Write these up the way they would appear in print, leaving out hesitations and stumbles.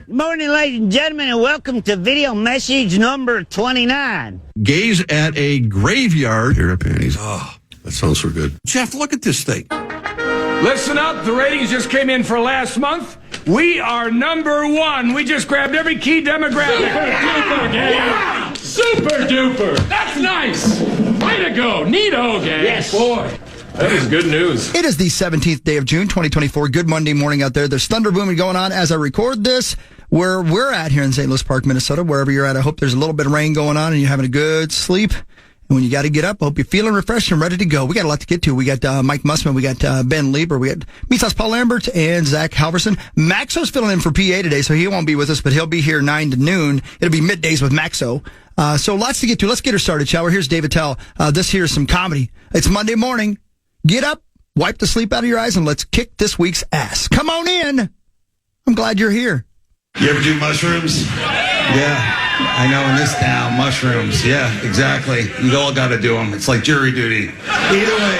Good morning, ladies and gentlemen, and welcome to video message number 29. Gaze at a graveyard. Your panties. Oh, that sounds so good. Jeff, look at this thing. Listen up, the ratings just came in for last month. We are number one. We just grabbed every key demographic. Super duper, gang. Super duper. That's nice. Way to go. Neato, gang. Yes. Boy, that is good news. It is the 17th day of June, 2024. Good Monday morning out there. There's thunder booming going on as I record this. Where we're at here in St. Louis Park, Minnesota, wherever you're at, I hope there's a little bit of rain going on and you're having a good sleep. And when you got to get up, I hope you're feeling refreshed and ready to go. We got a lot to get to. We got Mike Mussman, we got Ben Lieber, we got Misas Paul Lambert, and Zach Halverson. Maxo's filling in for PA today, so he won't be with us, but he'll be here 9 to noon. It'll be middays with Maxo. So lots to get to. Let's get her started, shall we? Here's David Tell. This here is some comedy. It's Monday morning. Get up, wipe the sleep out of your eyes, and let's kick this week's ass. Come on in. I'm glad you're here. You ever do mushrooms? Yeah, I know, in this town, mushrooms. Yeah, exactly. You all got to do them. It's like jury duty. Either way,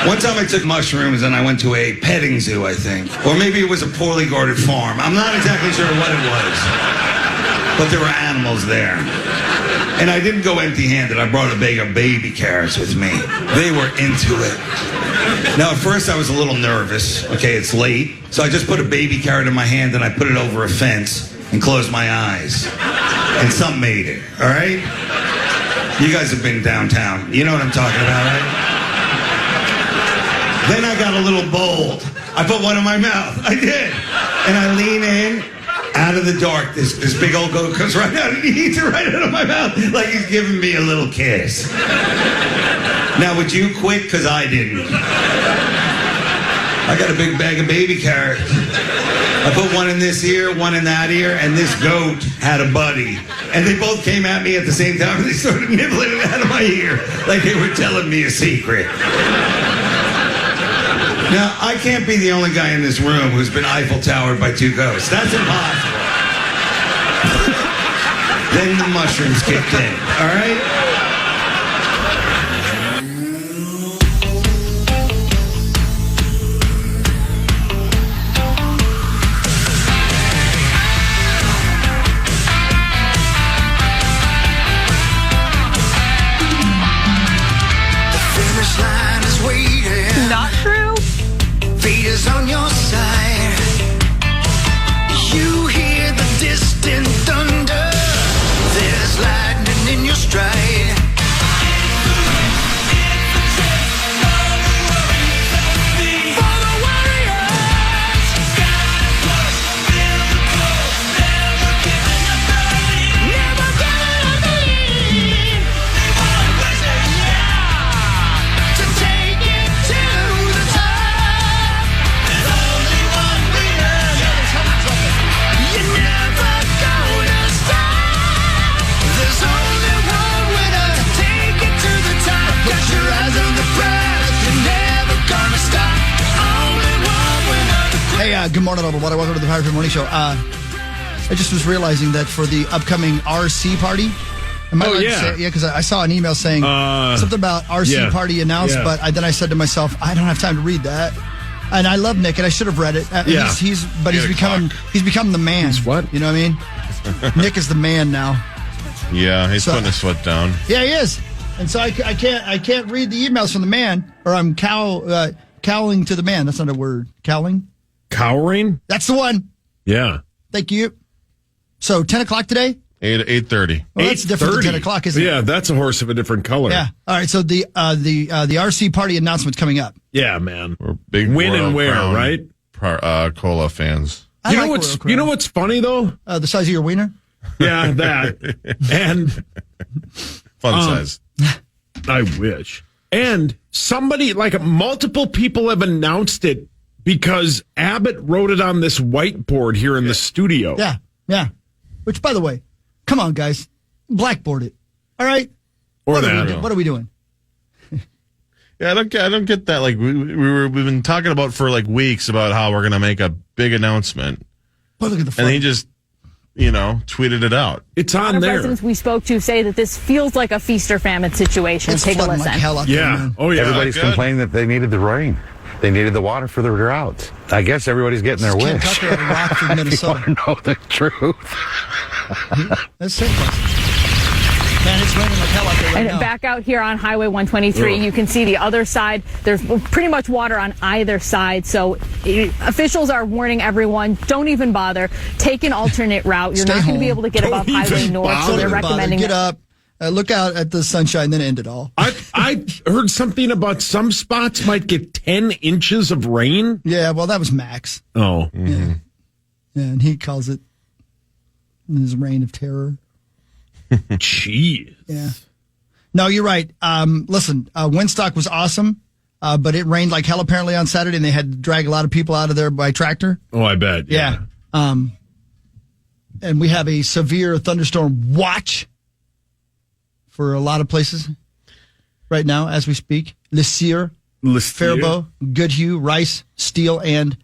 one time I took mushrooms and I went to a petting zoo, I think. Or maybe it was a poorly guarded farm. I'm not exactly sure what it was. But there were animals there. And I didn't go empty-handed. I brought a bag of baby carrots with me. They were into it. Now, at first, I was a little nervous. Okay, it's late. So I just put a baby carrot in my hand and I put it over a fence and closed my eyes. And something made it, all right? You guys have been downtown. You know what I'm talking about, right? Then I got a little bold. I put one in my mouth. I did. And I lean in. Out of the dark, this big old goat comes right out and he eats it right out of my mouth like he's giving me a little kiss. Now, would you quit? Because I didn't. I got a big bag of baby carrots. I put one in this ear, one in that ear, and this goat had a buddy. And they both came at me at the same time and they started nibbling it out of my ear like they were telling me a secret. Now, I can't be the only guy in this room who's been Eiffel Towered by two ghosts. That's impossible. Then the mushrooms kicked in, all right? The finish line is waiting. Not true. Fate is on your side. You hear the distant thunder. There's lightning in your stride. For the warriors. Never giving up the lead. To take it to the top. There's only one winner. You're never gonna stop. There's only one winner. Take it to the top. Put your eyes on the prize. You're never gonna stop. Only one winner. Hey, good morning, everybody. Welcome to the Pirate Morning Show. I just was realizing that for the upcoming RC party, am I allowed to say, because I saw an email saying something about RC party announced, but then I said to myself, I don't have time to read that. And I love Nick, and I should have read it. He's become the man. He's what? You know what I mean? Nick is the man now. Yeah, he's putting his foot down. Yeah, he is. And so I can't read the emails from the man, or I'm cowling to the man. That's not a word. Cowling? Cowering? That's the one. Yeah. Thank you. So 10 o'clock today? 8:30. Well, that's different than 10 o'clock, isn't it? Yeah, that's a horse of a different color. Yeah. All right. So the RC party announcement's coming up. Yeah, man. We're big win and wear, right? Cola fans. You know what's funny though? The size of your wiener? Yeah, that. And fun size. I wish. And somebody, like multiple people have announced it because Abbott wrote it on this whiteboard here in the studio. Yeah. Yeah. Which, by the way, come on, guys. Blackboard it. All right? What are we doing? Yeah, I don't get that. Like we've been talking about for like weeks about how we're gonna make a big announcement. But look at the front. And he just tweeted it out. It's on there. Residents we spoke to say that this feels like a feast or famine situation. It's Take a listen. like hell out there, man. Oh yeah. Everybody's complaining that they needed the rain. They needed the water for the drought. I guess everybody's getting their Ken wish. Tucker out of Rockford, Minnesota. You want to know the truth? That's it. Man, it's raining like hell out there right And now. back out here on Highway 123, you can see the other side. There's pretty much water on either side. So officials are warning everyone, don't even bother. Take an alternate route. You're Stay not going to be home. able to get above Highway North. So they're recommending Get up, look out at the sunshine, then end it all. I heard something about some spots might get 10 inches of rain. Yeah, well, that was Max. Oh. Yeah, and he calls it his reign of terror. Jeez. Yeah. No, you're right. Listen, Windstock was awesome, but it rained like hell apparently on Saturday, and they had to drag a lot of people out of there by tractor. Oh, I bet. Yeah. And we have a severe thunderstorm watch for a lot of places right now as we speak. Lisieux, Faribault, Goodhue, Rice, Steele, and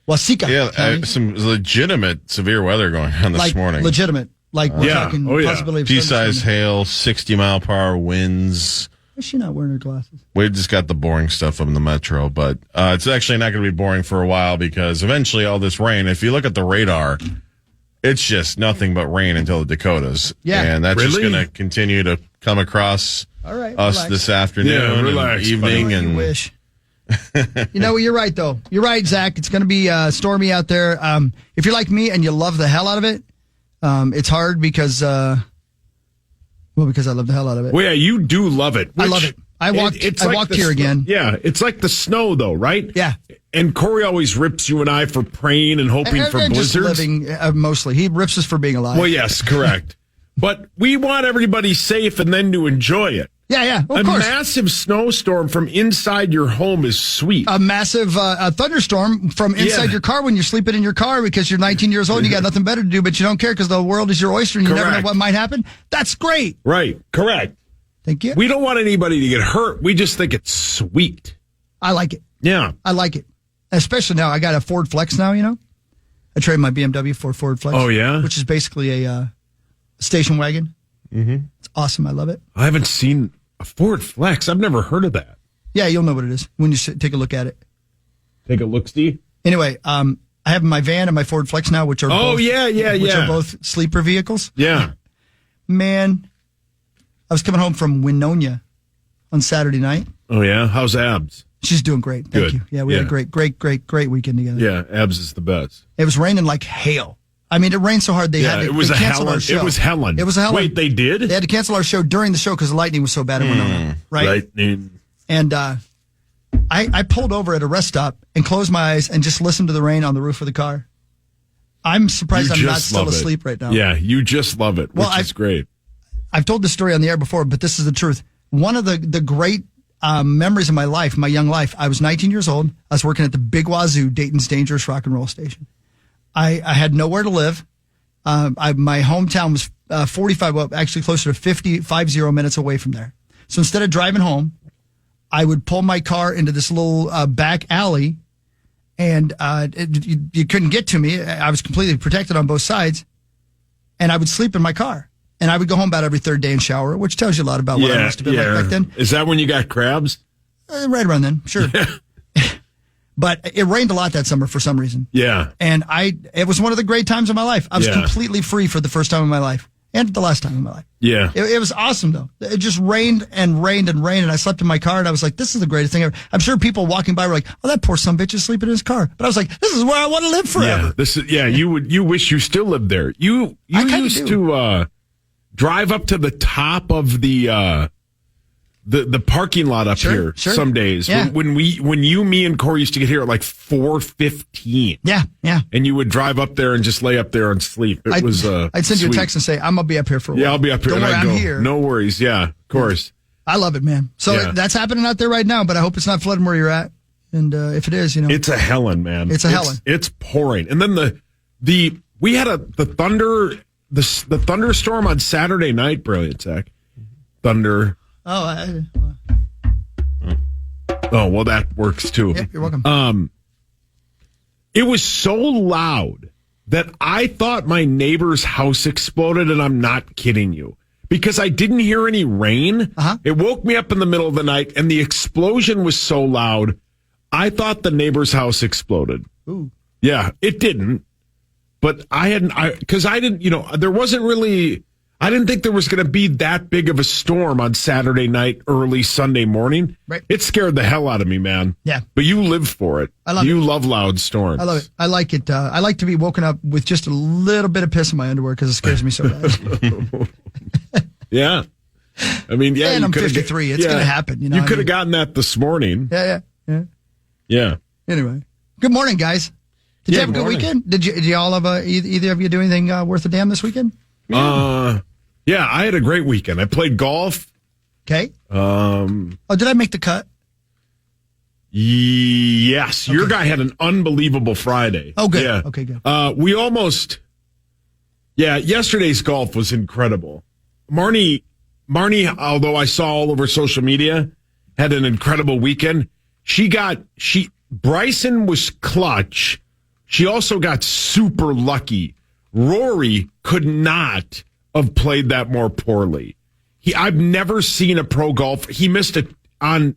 Waseca. Yeah, some legitimate severe weather going on this morning. Legitimate. Like we're talking possibility of pea-sized hail, 60-mile-per-hour winds. Why is she not wearing her glasses? We just got the boring stuff in the metro, but it's actually not going to be boring for a while because eventually all this rain, if you look at the radar, it's just nothing but rain until the Dakotas. Yeah. And that's just going to continue to come across us this afternoon and evening. You wish. You know, you're right, though. You're right, Zach. It's going to be stormy out there. If you're like me and you love the hell out of it, it's hard because, because I love the hell out of it. Well, yeah, you do love it. I love it. I walked here again. Yeah, it's like the snow, though, right? Yeah. And Corey always rips you and I for praying and hoping for blizzards. Just living, mostly. He rips us for being alive. Well, yes, correct. But we want everybody safe and then to enjoy it. Yeah, of a course. massive snowstorm from inside your home is sweet. A massive thunderstorm from inside your car when you're sleeping in your car because you're 19 years old and you got nothing better to do, but you don't care because the world is your oyster and you never know what might happen. That's great. Right. Correct. Thank you. We don't want anybody to get hurt. We just think it's sweet. I like it. Yeah. I like it. Especially now. I got a Ford Flex now, you know. I traded my BMW for a Ford Flex. Oh, yeah? Which is basically a station wagon. Mm-hmm. It's awesome. I love it. I haven't seen a Ford Flex. I've never heard of that. Yeah, you'll know what it is when you take a look at it. Take a look, Steve. Anyway, I have my van and my Ford Flex now, which are are both sleeper vehicles. Yeah. Man, I was coming home from Winona on Saturday night. Oh, yeah? How's Abs? She's doing great. Thank Good. you. Yeah, we had a great weekend together. Yeah, Abs is the best. It was raining like hail. I mean, it rained so hard they had to cancel our show. It was Helen. It was a Helen. Wait, they did? They had to cancel our show during the show because the lightning was so bad in Winona. Right? And I pulled over at a rest stop and closed my eyes and just listened to the rain on the roof of the car. I'm surprised I'm not still asleep right now. Yeah, you just love it, which is great. I've told this story on the air before, but this is the truth. One of the great memories of my life, my young life, I was 19 years old. I was working at the Big Wazoo, Dayton's dangerous rock and roll station. I had nowhere to live. My hometown was 45, closer to 50 minutes away from there. So instead of driving home, I would pull my car into this little back alley, and you couldn't get to me. I was completely protected on both sides, and I would sleep in my car. And I would go home about every third day and shower, which tells you a lot about what I must have been like back then. Is that when you got crabs? Right around then, sure. But it rained a lot that summer for some reason. Yeah. And it was one of the great times of my life. I was completely free for the first time in my life and the last time in my life. Yeah. It was awesome, though. It just rained and rained and rained, and I slept in my car, and I was like, this is the greatest thing ever. I'm sure people walking by were like, oh, that poor son bitch is sleeping in his car. But I was like, this is where I want to live forever. Yeah, you wish you still lived there. You used to drive up to the top of the parking lot up here some days. Yeah. When you, me, and Corey used to get here at like 4:15. Yeah. And you would drive up there and just lay up there and sleep. I'd send you a text and say, I'm gonna be up here for a while. Yeah, I'll be up here. Don't worry, I'm here. No worries. Yeah, of course. I love it, man. So that's happening out there right now, but I hope it's not flooding where you're at. And if it is, it's a Helen, man. It's a Helen. It's pouring. And then we had the thunderstorm on Saturday night. Brilliant, Zach. Thunder. Oh, well, that works too. Yeah, you're welcome. It was so loud that I thought my neighbor's house exploded, and I'm not kidding you. Because I didn't hear any rain. It woke me up in the middle of the night, and the explosion was so loud, I thought the neighbor's house exploded. Ooh. Yeah, it didn't. But I didn't, there wasn't really, I didn't think there was going to be that big of a storm on Saturday night, early Sunday morning. Right. It scared the hell out of me, man. Yeah. But you live for it. I love you it. love loud storms. I love it. I like it. I like to be woken up with just a little bit of piss in my underwear because it scares me so bad. Yeah. I mean, yeah. And you I'm coulda 53. It's going to happen. You could have gotten that this morning. Yeah. Yeah. Anyway. Good morning, guys. Did you have a good weekend? Did you all have either of you do anything worth a damn this weekend? Yeah, I had a great weekend. I played golf. Okay. Did I make the cut? Yes. Your guy had an unbelievable Friday. Oh, good. Yeah. Okay, good. Yesterday's golf was incredible. Marnie, although I saw all over social media, had an incredible weekend. Bryson was clutch. She also got super lucky. Rory could not have played that more poorly. I've never seen a pro golfer. He missed on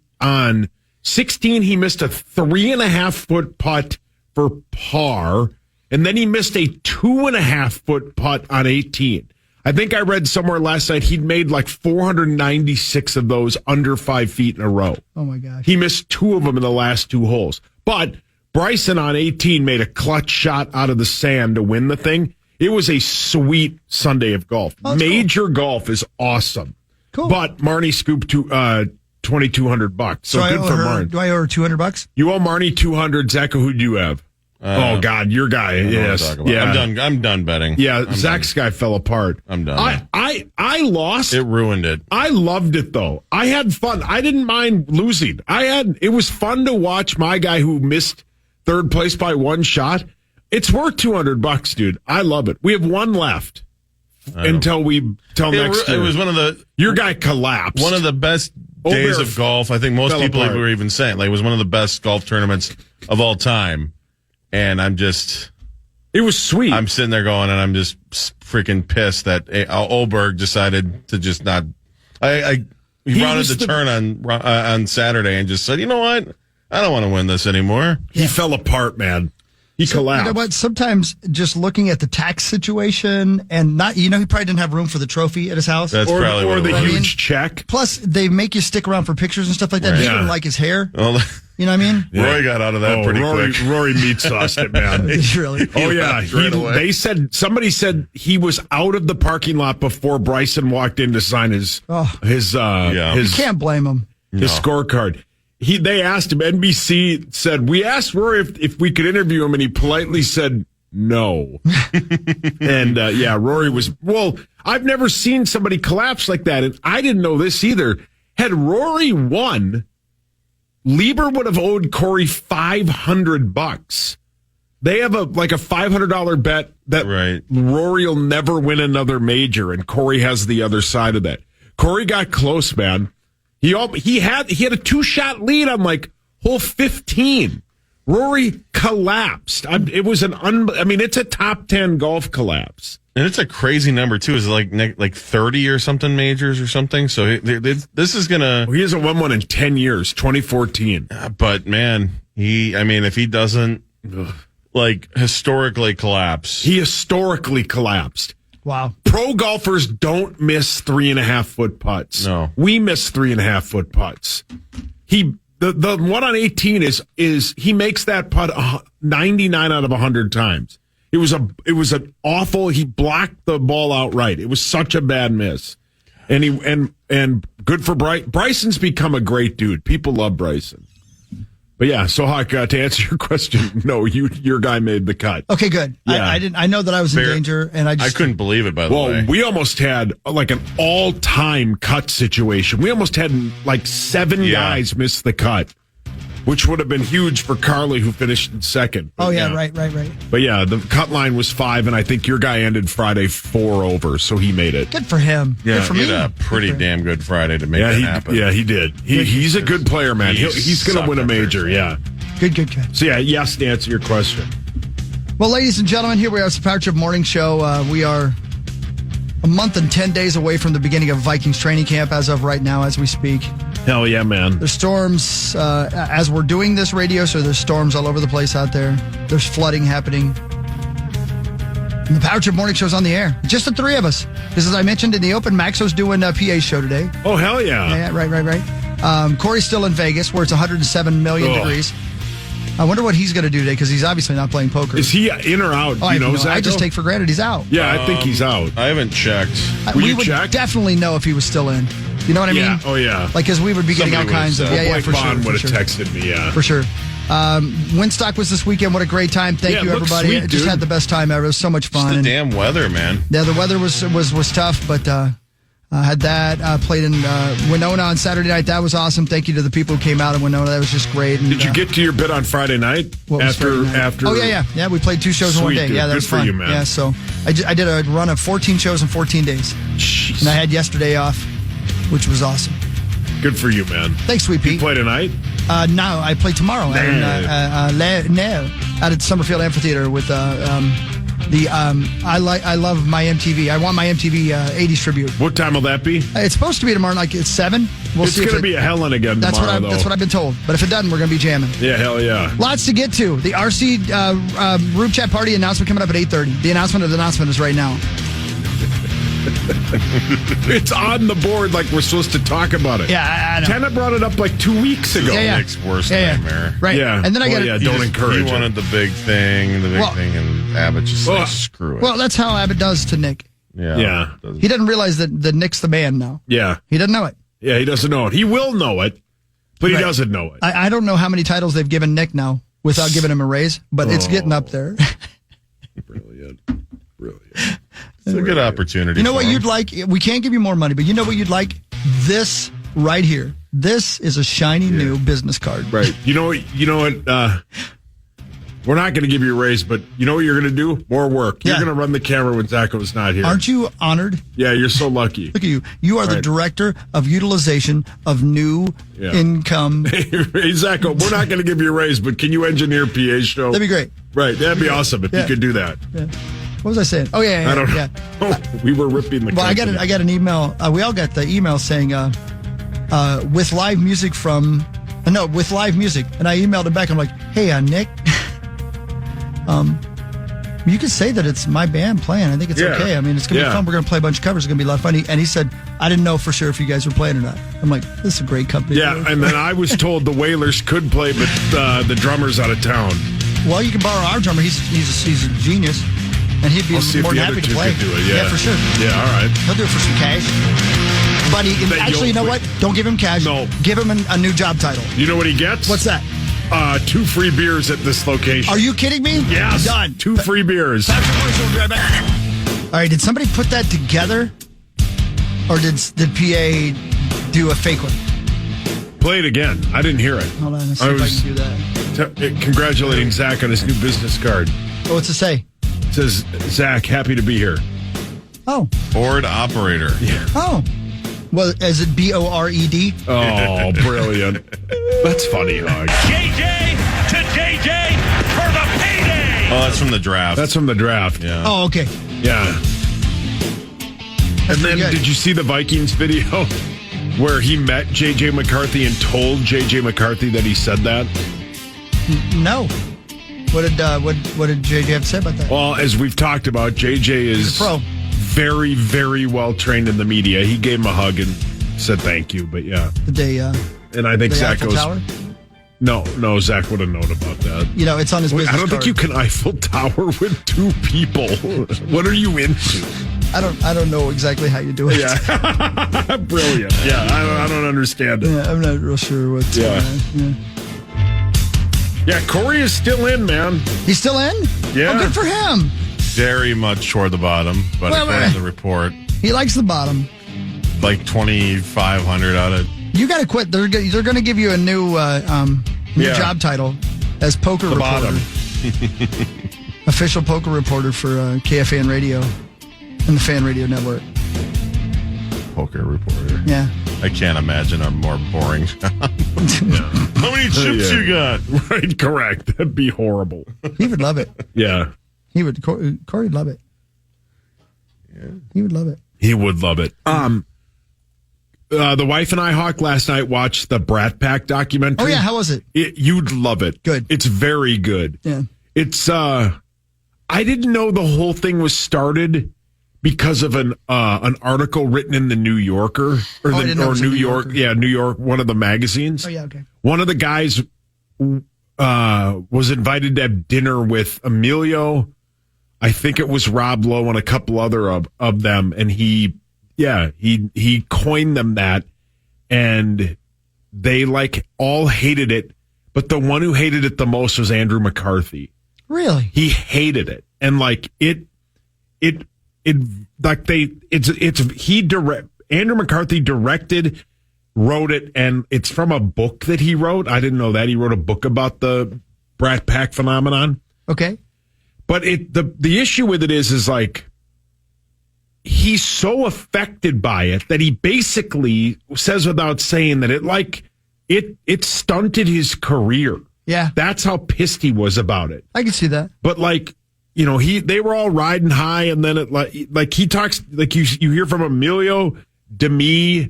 16. He missed a 3.5-foot putt for par, and then he missed a 2.5-foot putt on 18. I think I read somewhere last night he'd made like 496 of those under 5 feet in a row. Oh my gosh! He missed 2 of them in the last 2 holes, but Bryson on 18 made a clutch shot out of the sand to win the thing. It was a sweet Sunday of golf. Major golf is awesome. Cool. But Marnie scooped $2,200. So good for Marnie. Do I owe her $200? You owe Marnie 200. Zach, who do you have? Oh God, your guy. Yes. Yeah. I'm done betting. Yeah. Zach's guy fell apart. I'm done. I lost. It ruined it. I loved it though. I had fun. I didn't mind losing. It was fun to watch my guy who missed third place by 1 shot. It's worth $200, dude. I love it. We have 1 left until next year. It was your guy collapsed. One of the best days of golf. I think most people were even saying it was one of the best golf tournaments of all time. And it was sweet. I'm sitting there going, and I'm just freaking pissed that Oberg decided to just not. He rounded the turn on Saturday and just said, you know what? I don't want to win this anymore. He fell apart, man. He collapsed. You know what? Sometimes just looking at the tax situation and he probably didn't have room for the trophy at his house. That's probably or what the it was. huge check. Plus, they make you stick around for pictures and stuff like that. Right. He didn't like his hair. Well, you know what I mean? Roy got out of that pretty quick. Rory meat sauced it, man. Really? Oh yeah. Right away. Somebody said he was out of the parking lot before Bryson walked in to sign his You can't blame him. His scorecard. They asked him. NBC said, we asked Rory if we could interview him, and he politely said no. And Rory was, I've never seen somebody collapse like that, and I didn't know this either. Had Rory won, Lieber would have owed Corey $500. They have a $500 bet that Rory will never win another major, and Corey has the other side of that. Corey got close, man. He had a 2-shot lead on hole 15. Rory collapsed. It was it's a top 10 golf collapse. And it's a crazy number too. Is it like 30 or something majors or something? So this is gonna. He hasn't won one in 10 years. 2014. But man, if he doesn't historically collapse, he historically collapsed. Wow. Pro golfers don't miss 3.5-foot putts. No. We miss 3.5-foot putts. The one on 18 is he makes that putt 99 out of 100 times. It was an awful, he blocked the ball outright. It was such a bad miss. And good for Bryson. Bryson's become a great dude. People love Bryson. But yeah, so Hawk, to answer your question, no, your guy made the cut. Okay, good. Yeah. I know that I was in danger, and I couldn't believe it. By the way, well, we almost had an all-time cut situation. We almost had 7 guys miss the cut, which would have been huge for Carly, who finished in second. But right. But yeah, the cut line was 5, and I think your guy ended Friday 4 over, so he made it. Good for him. Yeah, good for he me. had a pretty damn good Friday to make that happen. Yeah, he did. He's a good player, man. He's going to win a major. Yeah. Good. So yeah, yes, to answer your question. Well, ladies and gentlemen, here we are, Power Trip Morning Show. We are a month and 10 days away from the beginning of Vikings training camp as of right now, as we speak. Hell yeah, man. There's storms as we're doing this radio, so there's storms all over the place out there. There's flooding happening. And the Power Trip Morning Show's on the air. Just the three of us. Because as I mentioned in the open, Maxo's doing a PA show today. Oh, hell yeah. Yeah, right. Corey's still in Vegas, where it's 107 million degrees. I wonder what he's going to do today, because he's obviously not playing poker. Is he in or out? Oh, Zach? I just take for granted he's out. Yeah, I think he's out. I haven't checked. We would definitely know if he was still in. You know what I mean? Yeah. Oh, yeah. Like, because we would be getting all kinds of... Blake for Bond sure. would have texted me, yeah. For sure. Woodstock was this weekend. What a great time. Thank you, everybody. Sweet, Just had the best time ever. It was so much fun. Just the damn weather, man. Yeah, the weather was tough, but had that. Played in Winona on Saturday night. That was awesome. Thank you to the people who came out in Winona. That was just great. And, Did you get to your bit on Friday night? After? Oh, yeah. We played 2 shows in one day. Dude. Yeah, that Good was fun. for you, man. Yeah, so I did a run of 14 shows in 14 days. Jeez. And I had yesterday off, which was awesome. Good for you, man. Thanks, Sweet Pete. You play tonight? No, I play tomorrow out at Summerfield Amphitheater with I love my MTV. I want my MTV 80s tribute. What time will that be? It's supposed to be tomorrow, like it's 7. We'll it's see. It's going to be a hellen again tomorrow, though. That's what I've been told. But if it doesn't, we're going to be jamming. Yeah, hell yeah. Lots to get to. The RC Room Chat Party announcement coming up at 8:30. The announcement of the announcement is right now. It's on the board like we're supposed to talk about it. Yeah, I know. Tana brought it up like 2 weeks ago. Nick's worst nightmare. Right. Yeah. And then I got don't encourage He wanted the big thing, and Abbott just said, screw it. Well, that's how Abbott does to Nick. Yeah. He doesn't realize that Nick's the man now. Yeah. He doesn't know it. Yeah, he doesn't know it. He will know it, but he doesn't know it. I don't know how many titles they've given Nick now without giving him a raise, but it's getting up there. Brilliant. It's a good opportunity. You know what him. you'd like? We can't give you more money, but you know what you'd like? This right here. This is a shiny new business card. Right. You know what? We're not going to give you a raise, but you know what you're going to do? More work. You're going to run the camera when Zacho's not here. Aren't you honored? Yeah, you're so lucky. Look at you. You are the director of utilization of new income. Hey, Zacho, we're not going to give you a raise, but can you engineer PA show? That'd be great. Right. That'd be awesome if you could do that. Yeah. What was I saying? Oh, yeah. I don't know. Oh, we were ripping the Well, I got an email. We all got the email saying, with live music with live music. And I emailed him back. I'm like, hey, Nick, you can say that it's my band playing. I think it's okay. I mean, it's going to be fun. We're going to play a bunch of covers. It's going to be a lot of fun. And he said, I didn't know for sure if you guys were playing or not. I'm like, this is a great company. Yeah, and then I was told the Wailers could play, but the drummer's out of town. Well, you can borrow our drummer. He's a genius. And he'd be more than happy to play. Do it, yeah, for sure. Yeah, all right. He'll do it for some cash. But actually, you know what? Don't give him cash. No. Give him a new job title. You know what he gets? What's that? 2 free beers at this location. Are you kidding me? Yes. Done. 2 free beers. All right, did somebody put that together? Or did PA do a fake one? Play it again. I didn't hear it. Hold on, let's see if I can do that. Congratulating Zach on his new business card. Oh, what's it say? It says, Zach, happy to be here. Oh. Board operator. Yeah. Oh. Well, is it BORED? Oh, brilliant. That's funny, Hog. JJ to JJ for the payday. Oh, that's from the draft. That's from the draft. Yeah. Oh, okay. Yeah. That's and then, good. did you see the Vikings video where he met J.J. McCarthy and told J.J. McCarthy that he said that? No. What did JJ have to say about that? Well, as we've talked about, JJ is pro. Very, very well trained in the media. He gave him a hug and said thank you. But yeah, Did they? and I think the Zach Eiffel goes. Tower? No, Zach would have known about that. You know, it's on his Wait, business I don't card. think you can Eiffel Tower with 2 people. What are you into? I don't know exactly how you do it. Yeah, brilliant. Yeah, I don't understand it. Yeah, I'm not real sure what. Yeah, Corey is still in, man. He's still in? Yeah. Oh, good for him. Very much toward the bottom, but according to the report, He likes the bottom. like 2,500 out of. You got to quit. They're going to give you a new job title as poker The reporter. bottom. Official poker reporter for KFAN Radio and the Fan Radio Network. Poker reporter. Yeah. I can't imagine a more boring job. How many chips you got? Right, correct. That'd be horrible. He would love it. Yeah. He would. Corey would love it. Yeah. He would love it. He would love it. The wife and I, Hawk, last night watched the Brat Pack documentary. Oh, yeah. How was it? You'd love it. Good. It's very good. Yeah. It's, I didn't know the whole thing was started because of an article written in the New Yorker or New York. Yeah, New York, one of the magazines. Oh, yeah, okay. One of the guys was invited to have dinner with Emilio. I think it was Rob Lowe and a couple other of them. And he coined them that. And they all hated it. But the one who hated it the most was Andrew McCarthy. Really? He hated it. And Andrew McCarthy directed, wrote it, and it's from a book that he wrote. I didn't know that. He wrote a book about the Brat Pack phenomenon. Okay. But the issue with it is he's so affected by it that he basically says without saying that it stunted his career. Yeah. That's how pissed he was about it. I can see that. But they were all riding high, and then he talks you hear from Emilio, Demi,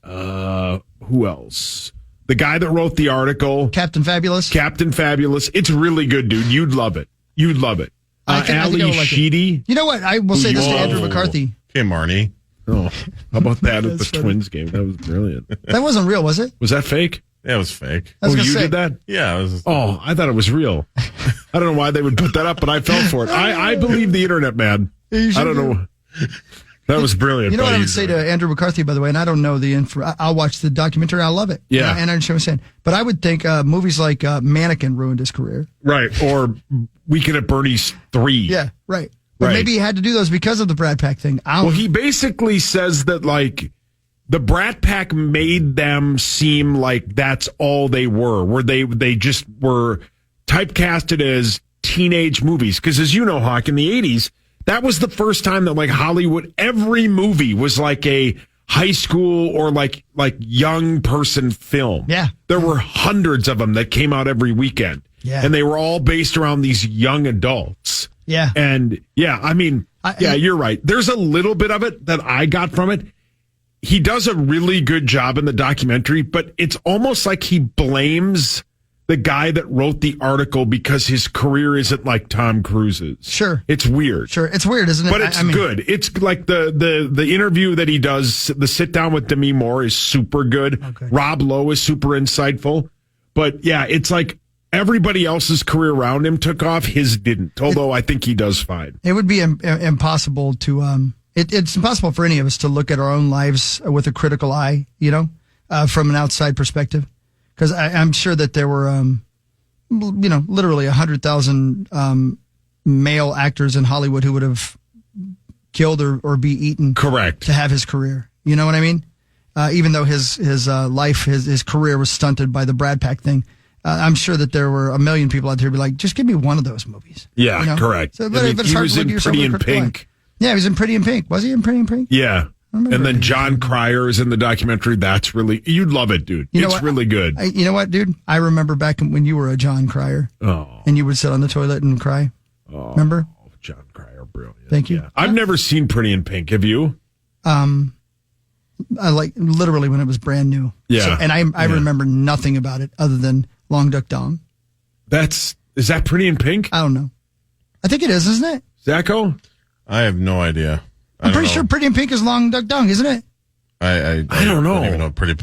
who else? The guy that wrote the article, Captain Fabulous. It's really good, dude. You'd love it. Ali Sheedy. You know what? I will say this to Andrew McCarthy. Okay, Marnie. Oh, how about that at the Twins game? That was brilliant. That wasn't real, was it? Was that fake? Yeah, it was fake. I was gonna you say. did that? Yeah. It was. Oh, I thought it was real. I don't know why they would put that up, but I fell for it. I believe the internet, man. I don't know. That was brilliant. You know what I would say to Andrew McCarthy, by the way, and I don't know the info. I'll watch the documentary. I love it. Yeah. And I understand what I'm saying. But I would think movies like Mannequin ruined his career. Right. Or Weekend at Bernie's 3. Yeah, right. But Right. maybe he had to do those because of the Brat Pack thing. Well, he basically says that, the Brat Pack made them seem like that's all they were, where they just were typecasted as teenage movies. Because as you know, Hawk, in the 80s, that was the first time that Hollywood, every movie was like a high school or like young person film. Yeah. There were hundreds of them that came out every weekend. Yeah. And they were all based around these young adults. Yeah. And you're right. There's a little bit of it that I got from it. He does a really good job in the documentary, but it's almost like he blames the guy that wrote the article because his career isn't like Tom Cruise's. Sure. It's weird. Sure. It's weird, isn't it? But it's good. It's like the interview that he does, the sit down with Demi Moore is super good. Okay. Rob Lowe is super insightful. But yeah, it's like everybody else's career around him took off. His didn't, although I think he does fine. It would be impossible to, it's impossible for any of us to look at our own lives with a critical eye, from an outside perspective. Because I'm sure that there were, literally 100,000 male actors in Hollywood who would have killed or be eaten. Correct. To have his career. You know what I mean? Even though his life, his career was stunted by the Brat Pack thing. I'm sure that there were a million people out there who'd be like, just give me one of those movies. Yeah, correct. So, he was in Pretty in Pink. Yeah, he was in Pretty in Pink. Was he in Pretty in Pink? Yeah. And then John Cryer is in the documentary. That's really, you'd love it, dude. It's really good. You know what, dude? I remember back when you were a John Cryer. Oh. And you would sit on the toilet and cry. Oh. Remember? John Cryer, brilliant. Thank you. Yeah. I've never seen Pretty in Pink. Have you? I literally when it was brand new. Yeah. And I remember nothing about it other than Long Duck Dong. Is that Pretty in Pink? I don't know. I think it is, isn't it? Zacho? I have no idea. I'm pretty sure Pretty in Pink is Long Duck Dong, isn't it? I don't know. I don't even know what Pretty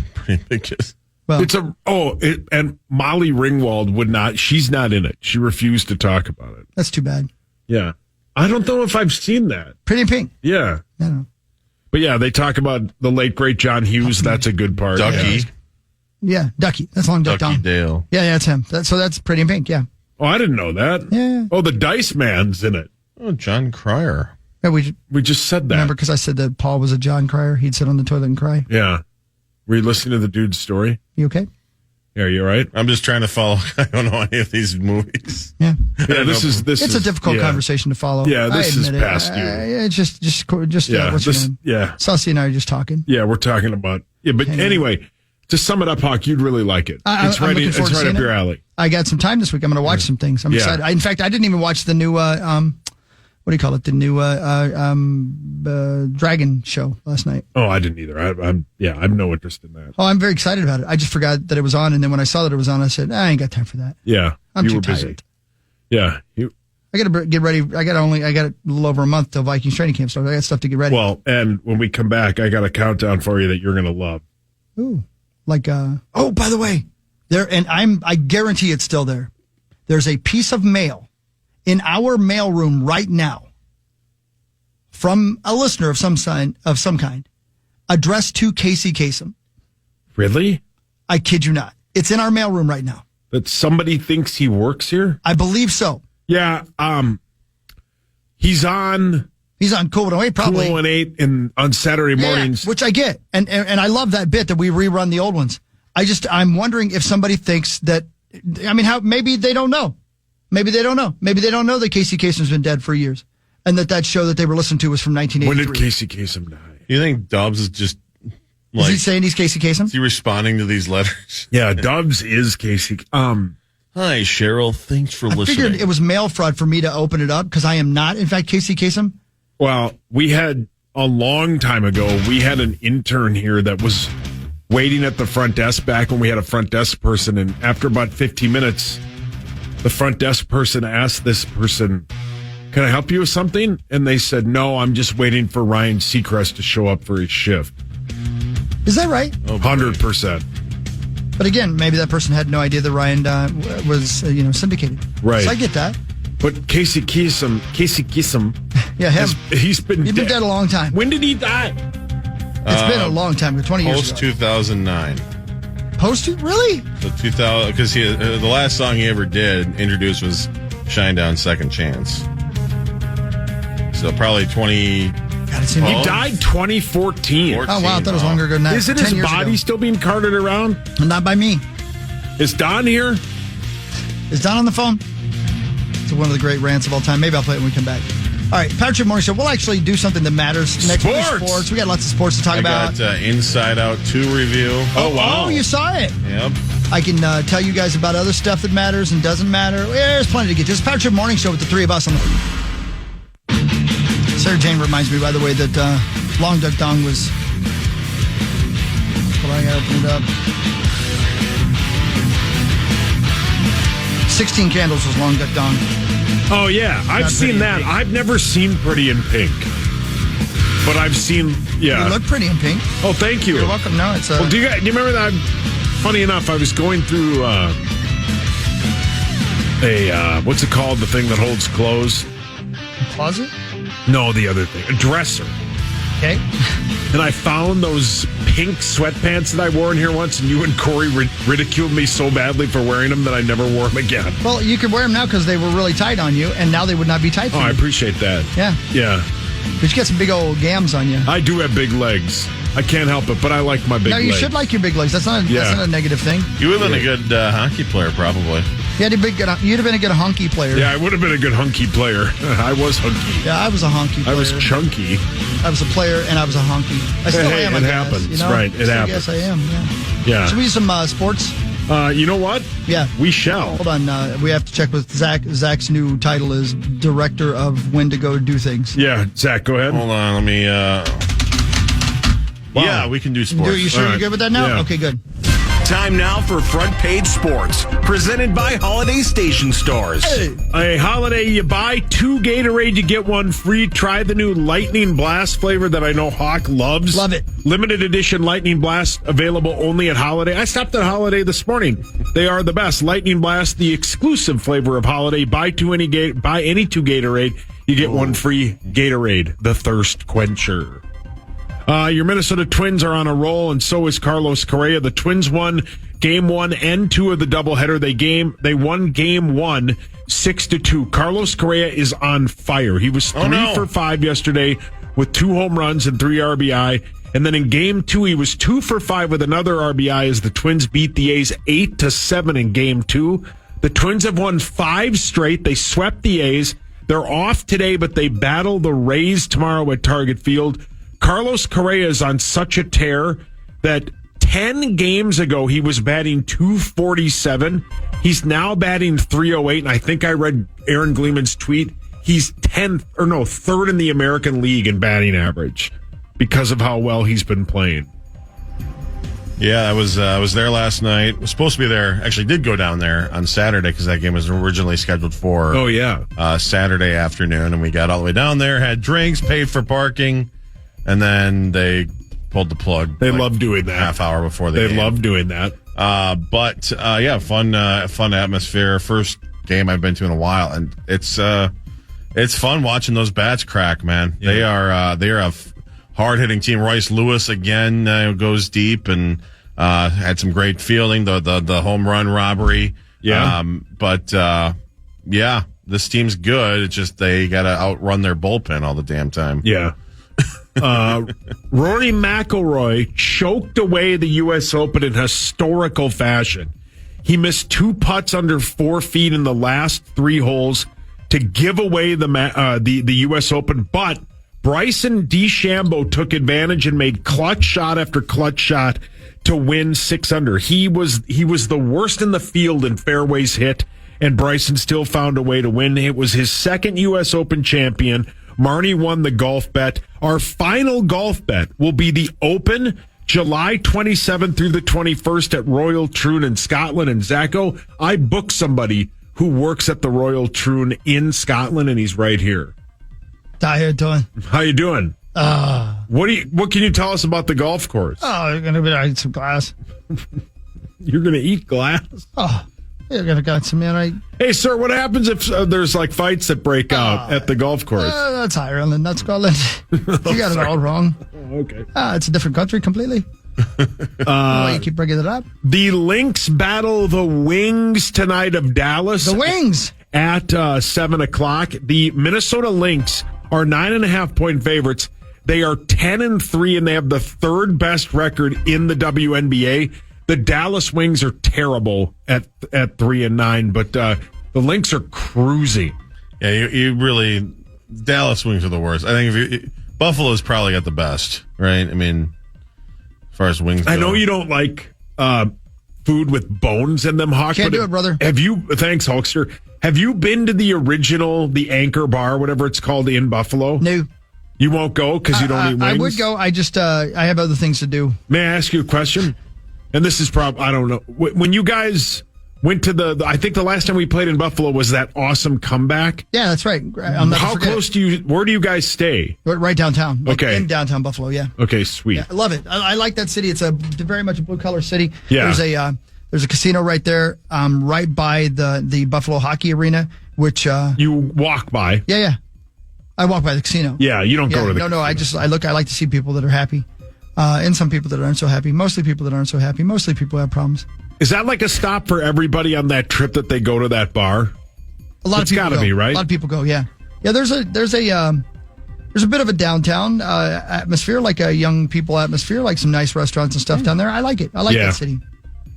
Pink is. Well, and Molly Ringwald would not. She's not in it. She refused to talk about it. That's too bad. Yeah, I don't know if I've seen that. Pretty in Pink. Yeah, I don't know. But yeah, they talk about the late great John Hughes. That's a good part. Ducky. Yeah, Ducky. That's Long Duck Ducky Dong. Dale. Yeah, that's him. So that's Pretty in Pink. Yeah. Oh, I didn't know that. Yeah. Oh, the Dice Man's in it. Oh, John Cryer. Yeah, we just said that. Remember, because I said that Paul was a John Cryer. He'd sit on the toilet and cry. Yeah. Were you listening to the dude's story? You okay? Yeah, you all right? I'm just trying to follow. I don't know any of these movies. Yeah. Yeah, this is It's a difficult conversation to follow. Yeah, this is admit it. past you. It's just Yeah, what's your name? yeah. Saucy and I are just talking. Yeah, we're talking about. Yeah, but anyway, to sum it up, Hawk, you'd really like it. I'm looking forward to right seeing up your it. alley. I got some time this week. I'm going to watch some things. I'm excited. In fact, I didn't even watch the new. what do you call it? The new Dragon show last night. Oh, I didn't either. I'm no interest in that. Oh, I'm very excited about it. I just forgot that it was on, and then when I saw that it was on, I said, I ain't got time for that. Yeah, I'm you too were busy. tired. Yeah, I got to get ready. I got a little over a month till Vikings training camp starts. I got stuff to get ready. Well, and when we come back, I got a countdown for you that you're going to love. Ooh, like oh, by the way, I guarantee it's still there. There's a piece of mail in our mailroom right now from a listener of some kind, addressed to Casey Kasem. Really? I kid you not. It's in our mailroom right now. That somebody thinks he works here? I believe so. Yeah. He's on Cool 108 probably. Cool 108 on Saturday mornings. Yeah, which I get. And I love that bit that we rerun the old ones. I'm wondering if somebody thinks that, maybe they don't know. Maybe they don't know. Maybe they don't know that Casey Kasem's been dead for years. And that show that they were listening to was from 1983. When did Casey Kasem die? You think Dubs is just is he saying he's Casey Kasem? Is he responding to these letters? Yeah, Dubs is Casey. Hi, Cheryl. Thanks for listening. I figured it was mail fraud for me to open it up because I am not, in fact, Casey Kasem. Well, we had a long time ago, we had an intern here that was waiting at the front desk back when we had a front desk person. And after about 15 minutes, the front desk person asked this person, can I help you with something? And they said, no, I'm just waiting for Ryan Seacrest to show up for his shift. Is that right? 100%. But again, maybe that person had no idea that Ryan was, syndicated. Right. So I get that. But Casey Kasem, yeah, him. He's been dead a long time. When did he die? It's been a long time, 20 years ago. Post 2009. Post really? So 2000, because the last song he ever did introduce was "Shine Down Second Chance." So probably 20. God, it's he died 2014. Oh, wow. I thought it was longer ago than that. Isn't his body still being carted around? Not by me. Is Don here? Is Don on the phone? It's one of the great rants of all time. Maybe I'll play it when we come back. All right, Patrick Morning Show. We'll actually do something that matters next week. Sports. We got lots of sports to talk about. I got Inside Out 2 review. Oh, wow. Oh, you saw it. Yep. I can tell you guys about other stuff that matters and doesn't matter. There's plenty to get to. It's Patrick Morning Show with the three of us on the... Sarah Jane reminds me, by the way, that Long Duck Dong was... Hold on, I gotta open it up. 16 Candles was Long Duck Dong. Oh, yeah. I've seen that. I've never seen Pretty in Pink. But I've seen, yeah. You look pretty in pink. Oh, thank you. You're welcome. No, it's... Well, do you remember that? Funny enough, I was going through what's it called? The thing that holds clothes? A closet? No, the other thing. A dresser. Okay. And I found those pink sweatpants that I wore in here once, and you and Corey ridiculed me so badly for wearing them that I never wore them again. Well, you could wear them now because they were really tight on you, and now they would not be tight for you. I appreciate that. Yeah. Yeah. But you got some big old gams on you. I do have big legs. I can't help it, but I like my big legs. No, you should like your big legs. That's not a negative thing. You would have been a good hockey player, probably. You'd have been a good honky player. Yeah, I would have been a good hunky player. I was hunky. Yeah, I was a honky player. I was chunky. I was a player, and I was a honky. I still am, I it guess. happens. Right, it happens. Yes, I am, yeah. Yeah. Should we do some sports? You know what? Yeah. We shall. Hold on. We have to check with Zach. Zach's new title is Director of When to Go Do Things. Yeah, Zach, go ahead. Hold on, let me... Wow. Yeah, we can do sports. You sure you're good with that now? Yeah. Okay, good. Time now for Front Page Sports, presented by Holiday Station Stores. Hey. A holiday, you buy 2 Gatorade, you get 1 free. Try the new Lightning Blast flavor that I know Hawk loves. Love it. Limited edition Lightning Blast, available only at Holiday. I stopped at Holiday this morning. They are the best. Lightning Blast, the exclusive flavor of Holiday. Buy any 2 Gatorade, you get 1 free. Gatorade, the thirst quencher. Your Minnesota Twins are on a roll, and so is Carlos Correa. The Twins won Game 1 and 2 of the doubleheader. They won Game 1 6-2. Carlos Correa is on fire. He was 3 for 5 yesterday with 2 home runs and 3 RBI. And then in Game 2, he was 2 for 5 with another RBI as the Twins beat the A's 8-7 in Game 2. The Twins have won 5 straight. They swept the A's. They're off today, but they battle the Rays tomorrow at Target Field. Carlos Correa is on such a tear that 10 games ago he was batting .247. He's now batting .308, and I think I read Aaron Gleeman's tweet. he's third in the American League in batting average because of how well he's been playing. Yeah, I was there last night. Was supposed to be there. Actually, did go down there on Saturday because that game was originally scheduled for. Oh yeah, Saturday afternoon, and we got all the way down there, had drinks, paid for parking, and then they pulled the plug. They love doing that. Half hour before the game. They love doing that. But fun atmosphere. First game I've been to in a while, and it's fun watching those bats crack, man. Yeah. They are a hard hitting team. Royce Lewis again goes deep and had some great fielding. The home run robbery. Yeah. This team's good. It's just they got to outrun their bullpen all the damn time. Yeah. Rory McIlroy choked away the U.S. Open in historical fashion. He missed 2 putts under 4 feet in the last 3 holes to give away the U.S. Open, but Bryson DeChambeau took advantage and made clutch shot after clutch shot to win 6 under. He was the worst in the field in fairways hit, and Bryson still found a way to win. It was his second U.S. Open champion. Marnie won the golf bet. Our final golf bet will be the Open, July 27th through the 21st at Royal Troon in Scotland. And Zacho, I booked somebody who works at the Royal Troon in Scotland, and he's right here. How you doing? How you doing? What can you tell us about the golf course? Oh, you're gonna be eating some glass. You're gonna eat glass? Oh, you're gonna get some in. Hey, sir, what happens if there's like fights that break out at the golf course? That's Ireland, not Scotland. You got it all wrong. Okay. It's a different country completely. Why you keep bringing it up? The Lynx battle the Wings tonight of Dallas. The Wings at 7:00. The Minnesota Lynx are 9.5-point favorites. They are 10-3, and they have the third best record in the WNBA. The Dallas Wings are terrible at 3-9, but the Lynx are cruising. Yeah, you really Dallas Wings are the worst. I think Buffalo's probably got the best, right? I mean, as far as wings go. I know you don't like food with bones in them, Hawk. Can't do it, brother. Thanks, Hulkster. Have you been to the original, the Anchor Bar, whatever it's called, in Buffalo? No. You won't go because you don't eat wings? I would go. I just, I have other things to do. May I ask you a question? And this is probably, I don't know. When you guys went to I think the last time we played in Buffalo was that awesome comeback. Yeah, that's right. How close where do you guys stay? Right downtown. Okay. In downtown Buffalo, yeah. Okay, sweet. Yeah, I love it. I like that city. It's very much a blue-collar city. Yeah. There's a casino right there, right by the Buffalo Hockey Arena, which you walk by. Yeah. I walk by the casino. Yeah, you don't go to the casino. No, I like to see people that are happy. And some people that aren't so happy. Mostly people that aren't so happy. Mostly people who have problems. Is that like a stop for everybody on that trip that they go to that bar? A lot of people gotta be, right? A lot of people go, yeah. Yeah, there's a bit of a downtown atmosphere, like a young people atmosphere, like some nice restaurants and stuff down there. I like it. I like that city.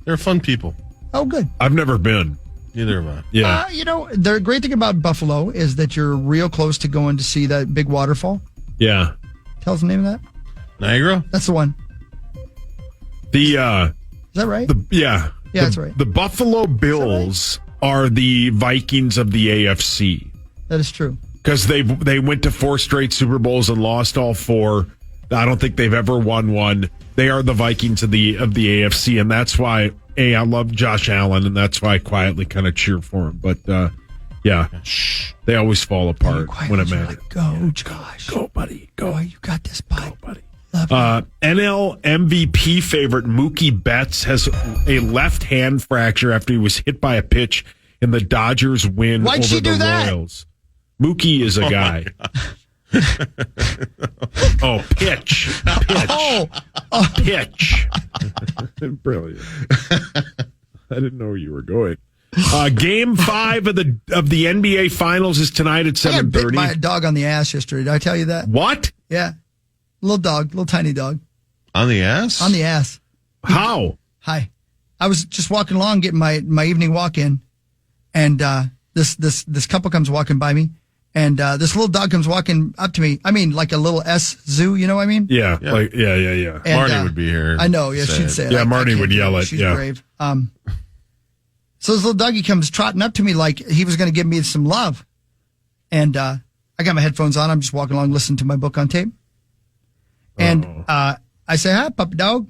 They're fun people. Oh, good. I've never been. Neither have I. Yeah. The great thing about Buffalo is that you're real close to going to see that big waterfall. Yeah. Tell us the name of that. Niagara? That's the one. Is that right? Yeah, that's right. The Buffalo Bills are the Vikings of the AFC. That is true. Because they went to 4 straight Super Bowls and lost all 4. I don't think they've ever won one. They are the Vikings of the AFC, and that's why I love Josh Allen, and that's why I quietly kind of cheer for him. But they always fall apart when it matters. Go, Josh. Go, buddy. Go. You got this, bud. Go, buddy. NL MVP favorite Mookie Betts has a left hand fracture after he was hit by a pitch in the Dodgers win over the Royals. Mookie is a guy. Pitch. Pitch. Brilliant. I didn't know where you were going. Game 5 of the NBA Finals is tonight at 7:30. I got bit by a dog on the ass yesterday. Did I tell you that? What? Yeah. Little tiny dog. On the ass? On the ass. How? Hi. I was just walking along getting my evening walk in, and this couple comes walking by me, and this little dog comes walking up to me. I mean, like a little zoo, you know what I mean? Yeah. Yeah. Like, yeah. And, Marnie would be here. I know, yeah, she'd say it. Yeah, Marnie would yell it. She's brave. So this little doggy comes trotting up to me like he was going to give me some love. And I got my headphones on. I'm just walking along, listening to my book on tape. And I say, hi, puppy dog,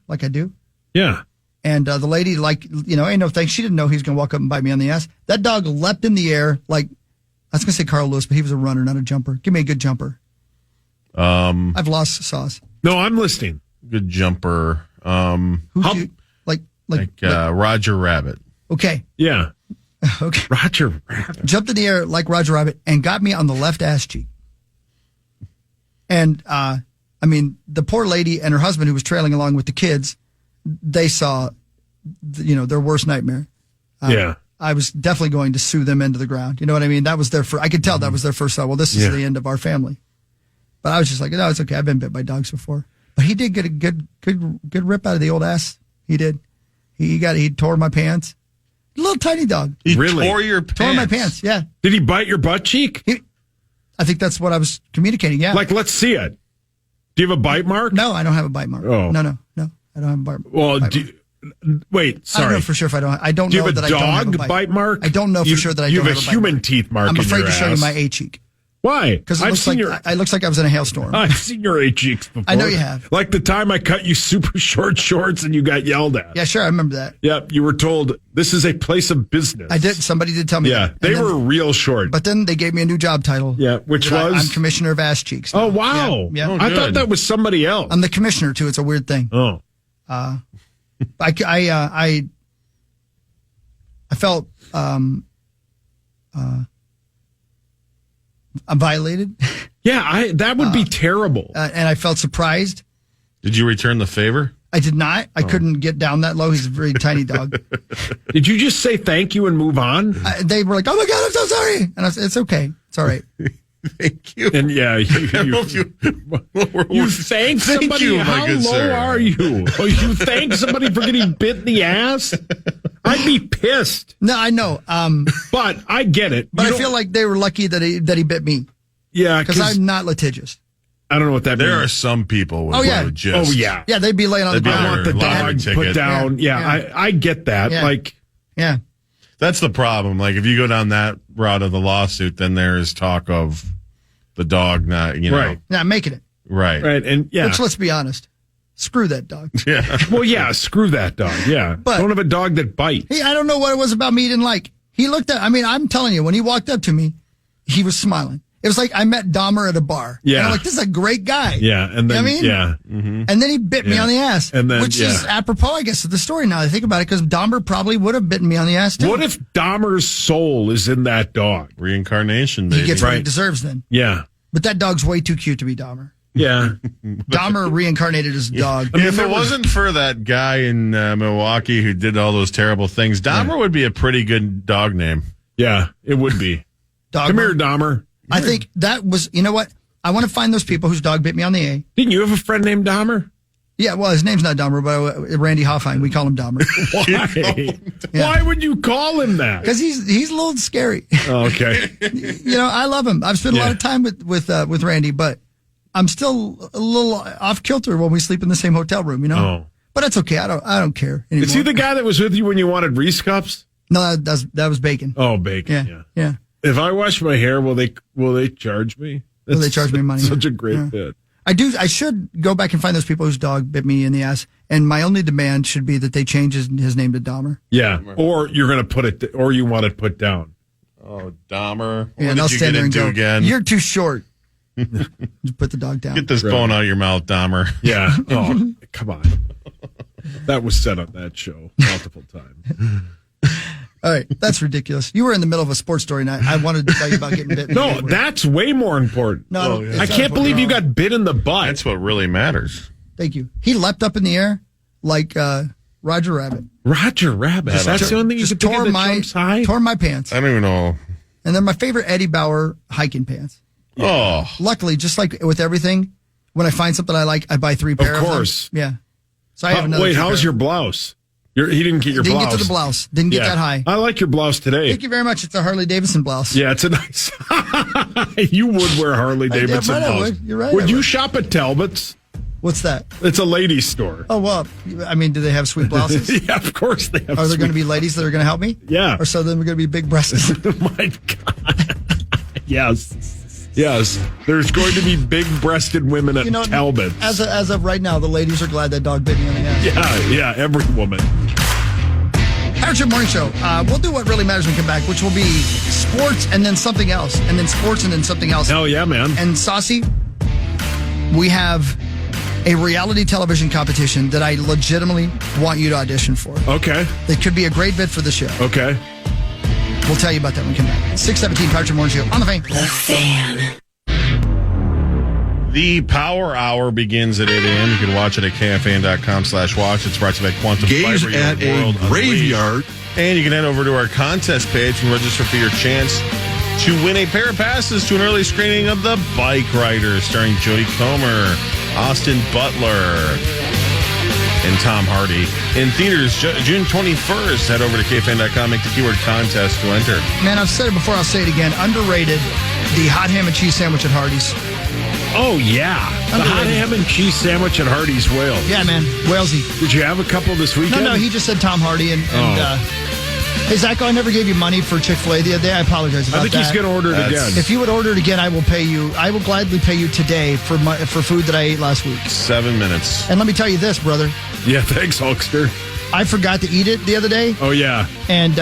like I do. Yeah. And the lady, ain't no thanks. She didn't know he was going to walk up and bite me on the ass. That dog leapt in the air like, I was going to say Carl Lewis, but he was a runner, not a jumper. Give me a good jumper. I've lost sauce. No, I'm listening. Good jumper. Like Roger Rabbit. Okay. Yeah. Okay. Roger Rabbit. Jumped in the air like Roger Rabbit and got me on the left ass cheek. And, the poor lady and her husband who was trailing along with the kids, they saw, their worst nightmare. Yeah. I was definitely going to sue them into the ground. You know what I mean? That was I could tell that was their first thought. Well, this is the end of our family. But I was just like, no, it's okay. I've been bit by dogs before. But he did get a good rip out of the old ass. He did. He tore my pants. Little tiny dog. He really tore your pants? Tore my pants, yeah. Did he bite your butt cheek? I think that's what I was communicating, yeah. Like, let's see it. Do you have a bite mark? No, I don't have a bite mark. Oh. No. I don't have a bite mark. Well, wait, sorry. I don't know for sure if I don't. I don't Do you know have that a I don't have a dog bite mark? I don't know for sure that I don't have a bite mark. You have a human teeth mark I'm in afraid your to show you ass. my A cheek. Why? Because it looks like I was in a hailstorm. I've seen your A cheeks before. I know you have. Like the time I cut you super short shorts and you got yelled at. Yeah, sure, I remember that. Yep, you were told this is a place of business. I did. Somebody did tell me Yeah, that. they were real short. But then they gave me a new job title. Yeah, which was? I'm commissioner of ass cheeks. now. Oh, wow. Yeah. I thought that was somebody else. I'm the commissioner, too. It's a weird thing. Oh. I felt I'm violated. Yeah, that would be terrible. And I felt surprised. Did you return the favor? I did not. I couldn't get down that low. He's a very tiny dog. Did you just say thank you and move on? They were like, "Oh my God, I'm so sorry," and I said, "It's okay. It's all right." Thank you. And yeah, you thank somebody. you, my How good low sir. are you? Oh, you thank somebody for getting bit in the ass? I'd be pissed. No, I know. But I get it. But I feel like they were lucky that he bit me. Yeah, because I'm not litigious. I don't know what that means. There are some people with just... Oh, yeah. Yeah, they'd be laying on the They'd be ground. I want the lottery dog put ticket. down. Yeah. I get that. Yeah. Like, yeah. That's the problem. Like, if you go down that route of the lawsuit, then there's talk of the dog not, Right. Not making it. Right. Right. And yeah. Which, let's be honest, screw that dog. Yeah. Well, yeah, screw that dog. Yeah. But- don't have a dog that bites. Hey, I don't know what it was about me he didn't like. He looked at, I'm telling you, when he walked up to me, he was smiling. It was like I met Dahmer at a bar. Yeah. And I'm like, this is a great guy. Yeah. And then, You know what I yeah. mean? And then he bit me Yeah. on the ass. And then, which is apropos, I guess, of the story now that I think about it, because Dahmer probably would have bitten me on the ass too. What if Dahmer's soul is in that dog? Reincarnation, baby. He gets what he Right. deserves then? Yeah. But that dog's way too cute to be Dahmer. Yeah. Dahmer reincarnated as a dog. If it wasn't for that guy in Milwaukee who did all those terrible things, Dahmer would be a pretty good dog name. Yeah, it would be. Come here, Dahmer. I think that was, you know what? I want to find those people whose dog bit me on the A. Didn't you have a friend named Dahmer? Yeah, well, his name's not Dahmer, but Randy Hoffine. We call him Dahmer. Why? Why would you call him that? Because he's a little scary. Oh, okay. I love him. I've spent a lot of time with Randy, but I'm still a little off kilter when we sleep in the same hotel room. Oh. But that's okay. I don't care anymore. Is he the guy that was with you when you wanted Reese cups? No, that was Bacon. Oh, Bacon. Yeah. If I wash my hair, will they charge me? Will they charge me money? Such a great bit. I should go back and find those people whose dog bit me in the ass. And my only demand should be that they change his name to Dahmer. Yeah. Or you're going to put it, or you want it put down. Oh, Dahmer. Yeah, What and I'll did you stand get there and into go, again? "You're too short." Just put the dog down. Get this bone out of your mouth, Dahmer. Yeah. Oh, come on. That was said on that show multiple times. All right, that's ridiculous. You were in the middle of a sports story, and I wanted to tell you about getting bit. No, that's way more important. No, I can't believe you got bit in the butt. That's what really matters. Thank you. He leapt up in the air like Roger Rabbit. Roger Rabbit. That's the only thing you Just could think of that jumps high? tore my pants. I don't even know. And they're my favorite Eddie Bauer hiking pants. Oh. Luckily, just like with everything, when I find something I like, I buy 3 pair of course. them. Yeah. So I have another. Wait, 3 how's pair. your blouse? He didn't get your Didn't blouse. get to the blouse. Didn't get Yeah. that high. I like your blouse today. Thank you very much. It's a Harley Davidson blouse. Yeah, it's a nice. You would wear Harley Davidson right, I blouse. would. You're right, Would I you would. shop at Talbot's? What's that? It's a ladies' store. Oh, well, I mean, do they have sweet blouses? Yeah, of course they have. Are there going to be ladies that are going to help me? Yeah. Or so then we're going to be big breasted? My God. Yes. There's going to be big-breasted women at Talbot. As of right now, the ladies are glad that dog bit me in the ass. Yeah, every woman. Pirate Ship Morning Show. We'll do what really matters when we come back, which will be sports and then something else, and then sports and then something else. Hell yeah, man. And Saucy, we have a reality television competition that I legitimately want you to audition for. Okay. It could be a great bit for the show. Okay. We'll tell you about that when we come back. 6:17 Pirate Ship Morning Show on the Fan. The Fan. The Power Hour begins at 8 a.m. You can watch it at KFAN.com/watch. It's brought to you by Quantum Gaze Fiber, your at a world graveyard. unleashed. And you can head over to our contest page and register for your chance to win a pair of passes to an early screening of The Bike Riders, starring Jodie Comer, Austin Butler, and Tom Hardy. In theaters, June 21st. Head over to KFAN.com, make the keyword contest to enter. Man, I've said it before, I'll say it again. Underrated, the hot ham and cheese sandwich at Hardee's. Oh, yeah. The hot ham and cheese sandwich at Hardee's Wales. Yeah, man. Walesy. Did you have a couple this weekend? No, he just said Tom Hardy. Hey, Zacho, I never gave you money for Chick-fil-A the other day. I apologize about that. I think he's going to order it again. If you would order it again, I will pay you. I will gladly pay you today for food that I ate last week. 7 minutes. And let me tell you this, brother. Yeah, thanks, Hulkster. I forgot to eat it the other day. Oh, yeah. And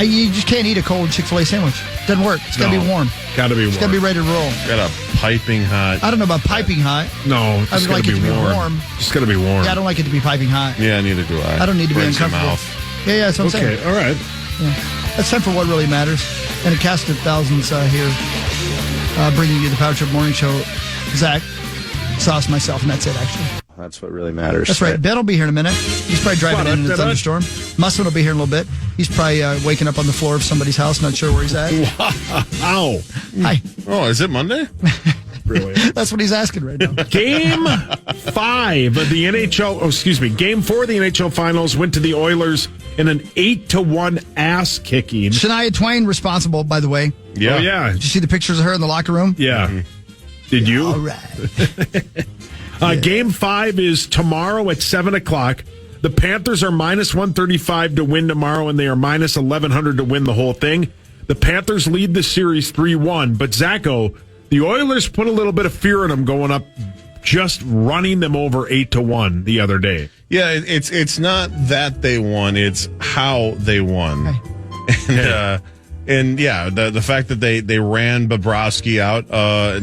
you just can't eat a cold Chick-fil-A sandwich. Doesn't work. It's got to be warm. Got to be warm. It's got to be ready to roll. Got a piping hot. I don't know about piping hot. No, I would like it to be warm. It's got to be warm. Yeah, I don't like it to be piping hot. Yeah, neither do I. I don't need to be Burns your uncomfortable. mouth. Yeah, that's what I'm saying. Okay, all right. Yeah. That's time for what really matters. And a cast of thousands here bringing you the Power Trip Morning Show. Zach, Sauce, myself, and that's it, actually. That's what really matters. That's right. Ben will be here in a minute. He's probably driving in a thunderstorm. Musson will be here in a little bit. He's probably waking up on the floor of somebody's house, not sure where he's at. Wow. Hi. Oh, is it Monday? Brilliant. That's what he's asking right now. Game 5 of the NHL, Game 4 of the NHL Finals went to the Oilers in an 8-1 ass kicking. Shania Twain responsible, by the way. Yeah. Oh, yeah. Did you see the pictures of her in the locker room? Yeah. Mm-hmm. Did you? All right. Game 5 is tomorrow at 7 o'clock. The Panthers are minus 135 to win tomorrow, and they are minus 1,100 to win the whole thing. The Panthers lead the series 3-1, but Zacho, the Oilers put a little bit of fear in them going up, just running them over 8-1 the other day. Yeah, it's not that they won; it's how they won. Okay. And yeah, the fact that they ran Bobrovsky out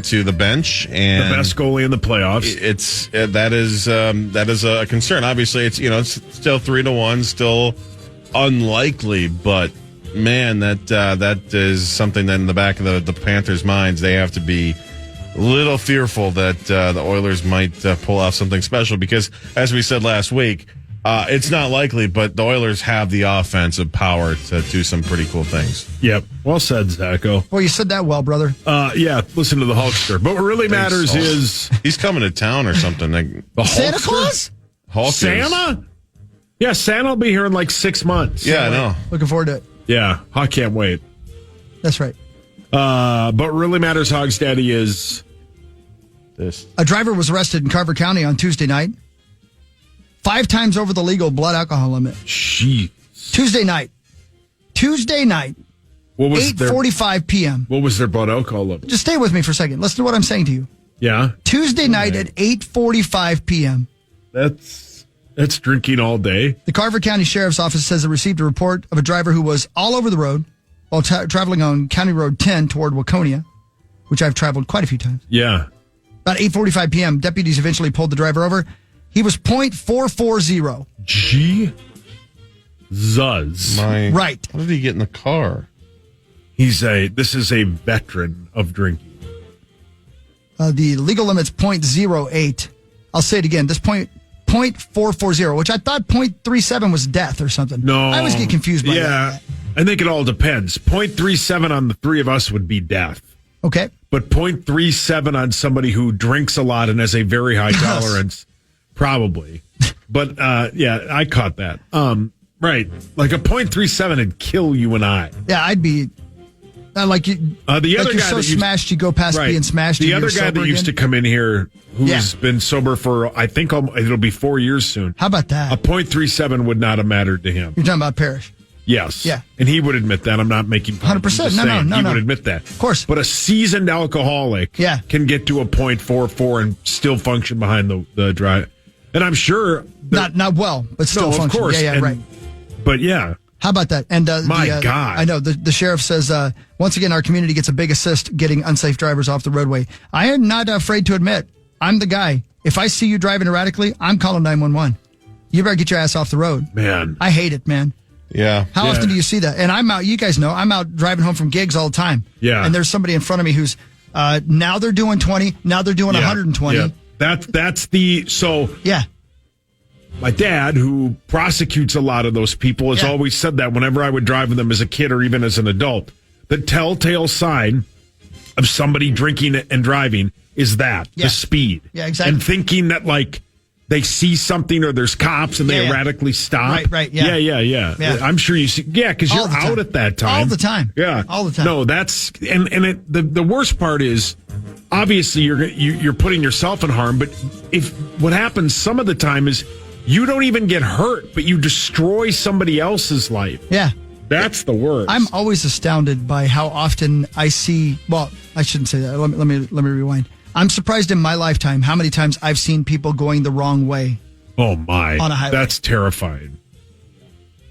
to the bench and The best goalie in the playoffs. That is a concern. Obviously, it's still 3-1, still unlikely, but man, that is something that in the back of the Panthers' minds, they have to be a little fearful that the Oilers might pull off something special because, as we said last week, it's not likely, but the Oilers have the offensive power to do some pretty cool things. Yep. Well said, Zacho. Well, you said that well, brother. Yeah, listen to the Hulkster. But what really matters is... He's coming to town or something. The Santa Hulkster? Claus? Hawkins. Santa? Yeah, Santa will be here in like 6 months. Yeah, I know. Looking forward to it. Yeah, I can't wait. That's right. But what really matters, Hogs Daddy, is this. A driver was arrested in Carver County on Tuesday night. 5 times over the legal blood alcohol limit. Jeez. Tuesday night. What was 8:45 p.m. What was their blood alcohol level? Just stay with me for a second. Listen to what I'm saying to you. Yeah. Tuesday night at 8:45 p.m. That's drinking all day. The Carver County Sheriff's Office says it received a report of a driver who was all over the road while traveling on County Road 10 toward Waconia, which I've traveled quite a few times. Yeah. About 8:45 p.m., deputies eventually pulled the driver over. He was .440. Zuz. Right. How did he get in the car? This is a veteran of drinking. The legal limit's .08. I'll say it again. This .440, which I thought .37 was death or something. No. I always get confused by that. Yeah. I think it all depends. .37 on the three of us would be death. Okay. But .37 on somebody who drinks a lot and has a very high tolerance, probably. But yeah, I caught that. Right. Like a .37 would kill you and I. Yeah, I'd be like you. The other you're guy so that smashed, you go past being smashed. The and other you're guy sober that used to again. come in here, who's been sober for, I think it'll be 4 years soon. How about that? A .37 would not have mattered to him. You're talking about Parrish. Yes. Yeah. And he would admit that. I'm not making fun. 100%. No. He would admit that. Of course. But a seasoned alcoholic can get to a .44 and still function behind the drive. And I'm sure not well, but still function. Of course. Yeah, right. But yeah. How about that? And My God. I know the sheriff says once again our community gets a big assist getting unsafe drivers off the roadway. I am not afraid to admit I'm the guy. If I see you driving erratically, I'm calling 911. You better get your ass off the road. Man. I hate it, man. Yeah. How often do you see that? And I'm out, you guys know, I'm out driving home from gigs all the time. Yeah. And there's somebody in front of me who's, now they're doing 20, now they're doing 120. Yeah. Yeah. My dad, who prosecutes a lot of those people, has always said that whenever I would drive with them as a kid or even as an adult. The telltale sign of somebody drinking and driving is the speed. Yeah, exactly. And thinking that, like, they see something or there's cops and they erratically stop. Right, yeah. Yeah. I'm sure you see. Yeah, because you're out at that time. All the time. Yeah. All the time. No, that's the worst part is obviously you're putting yourself in harm. But if what happens some of the time is you don't even get hurt, but you destroy somebody else's life. Yeah. That's the worst. I'm always astounded by how often I see. Well, I shouldn't say that. Let me rewind. I'm surprised in my lifetime how many times I've seen people going the wrong way. Oh my! On a highway. That's terrifying.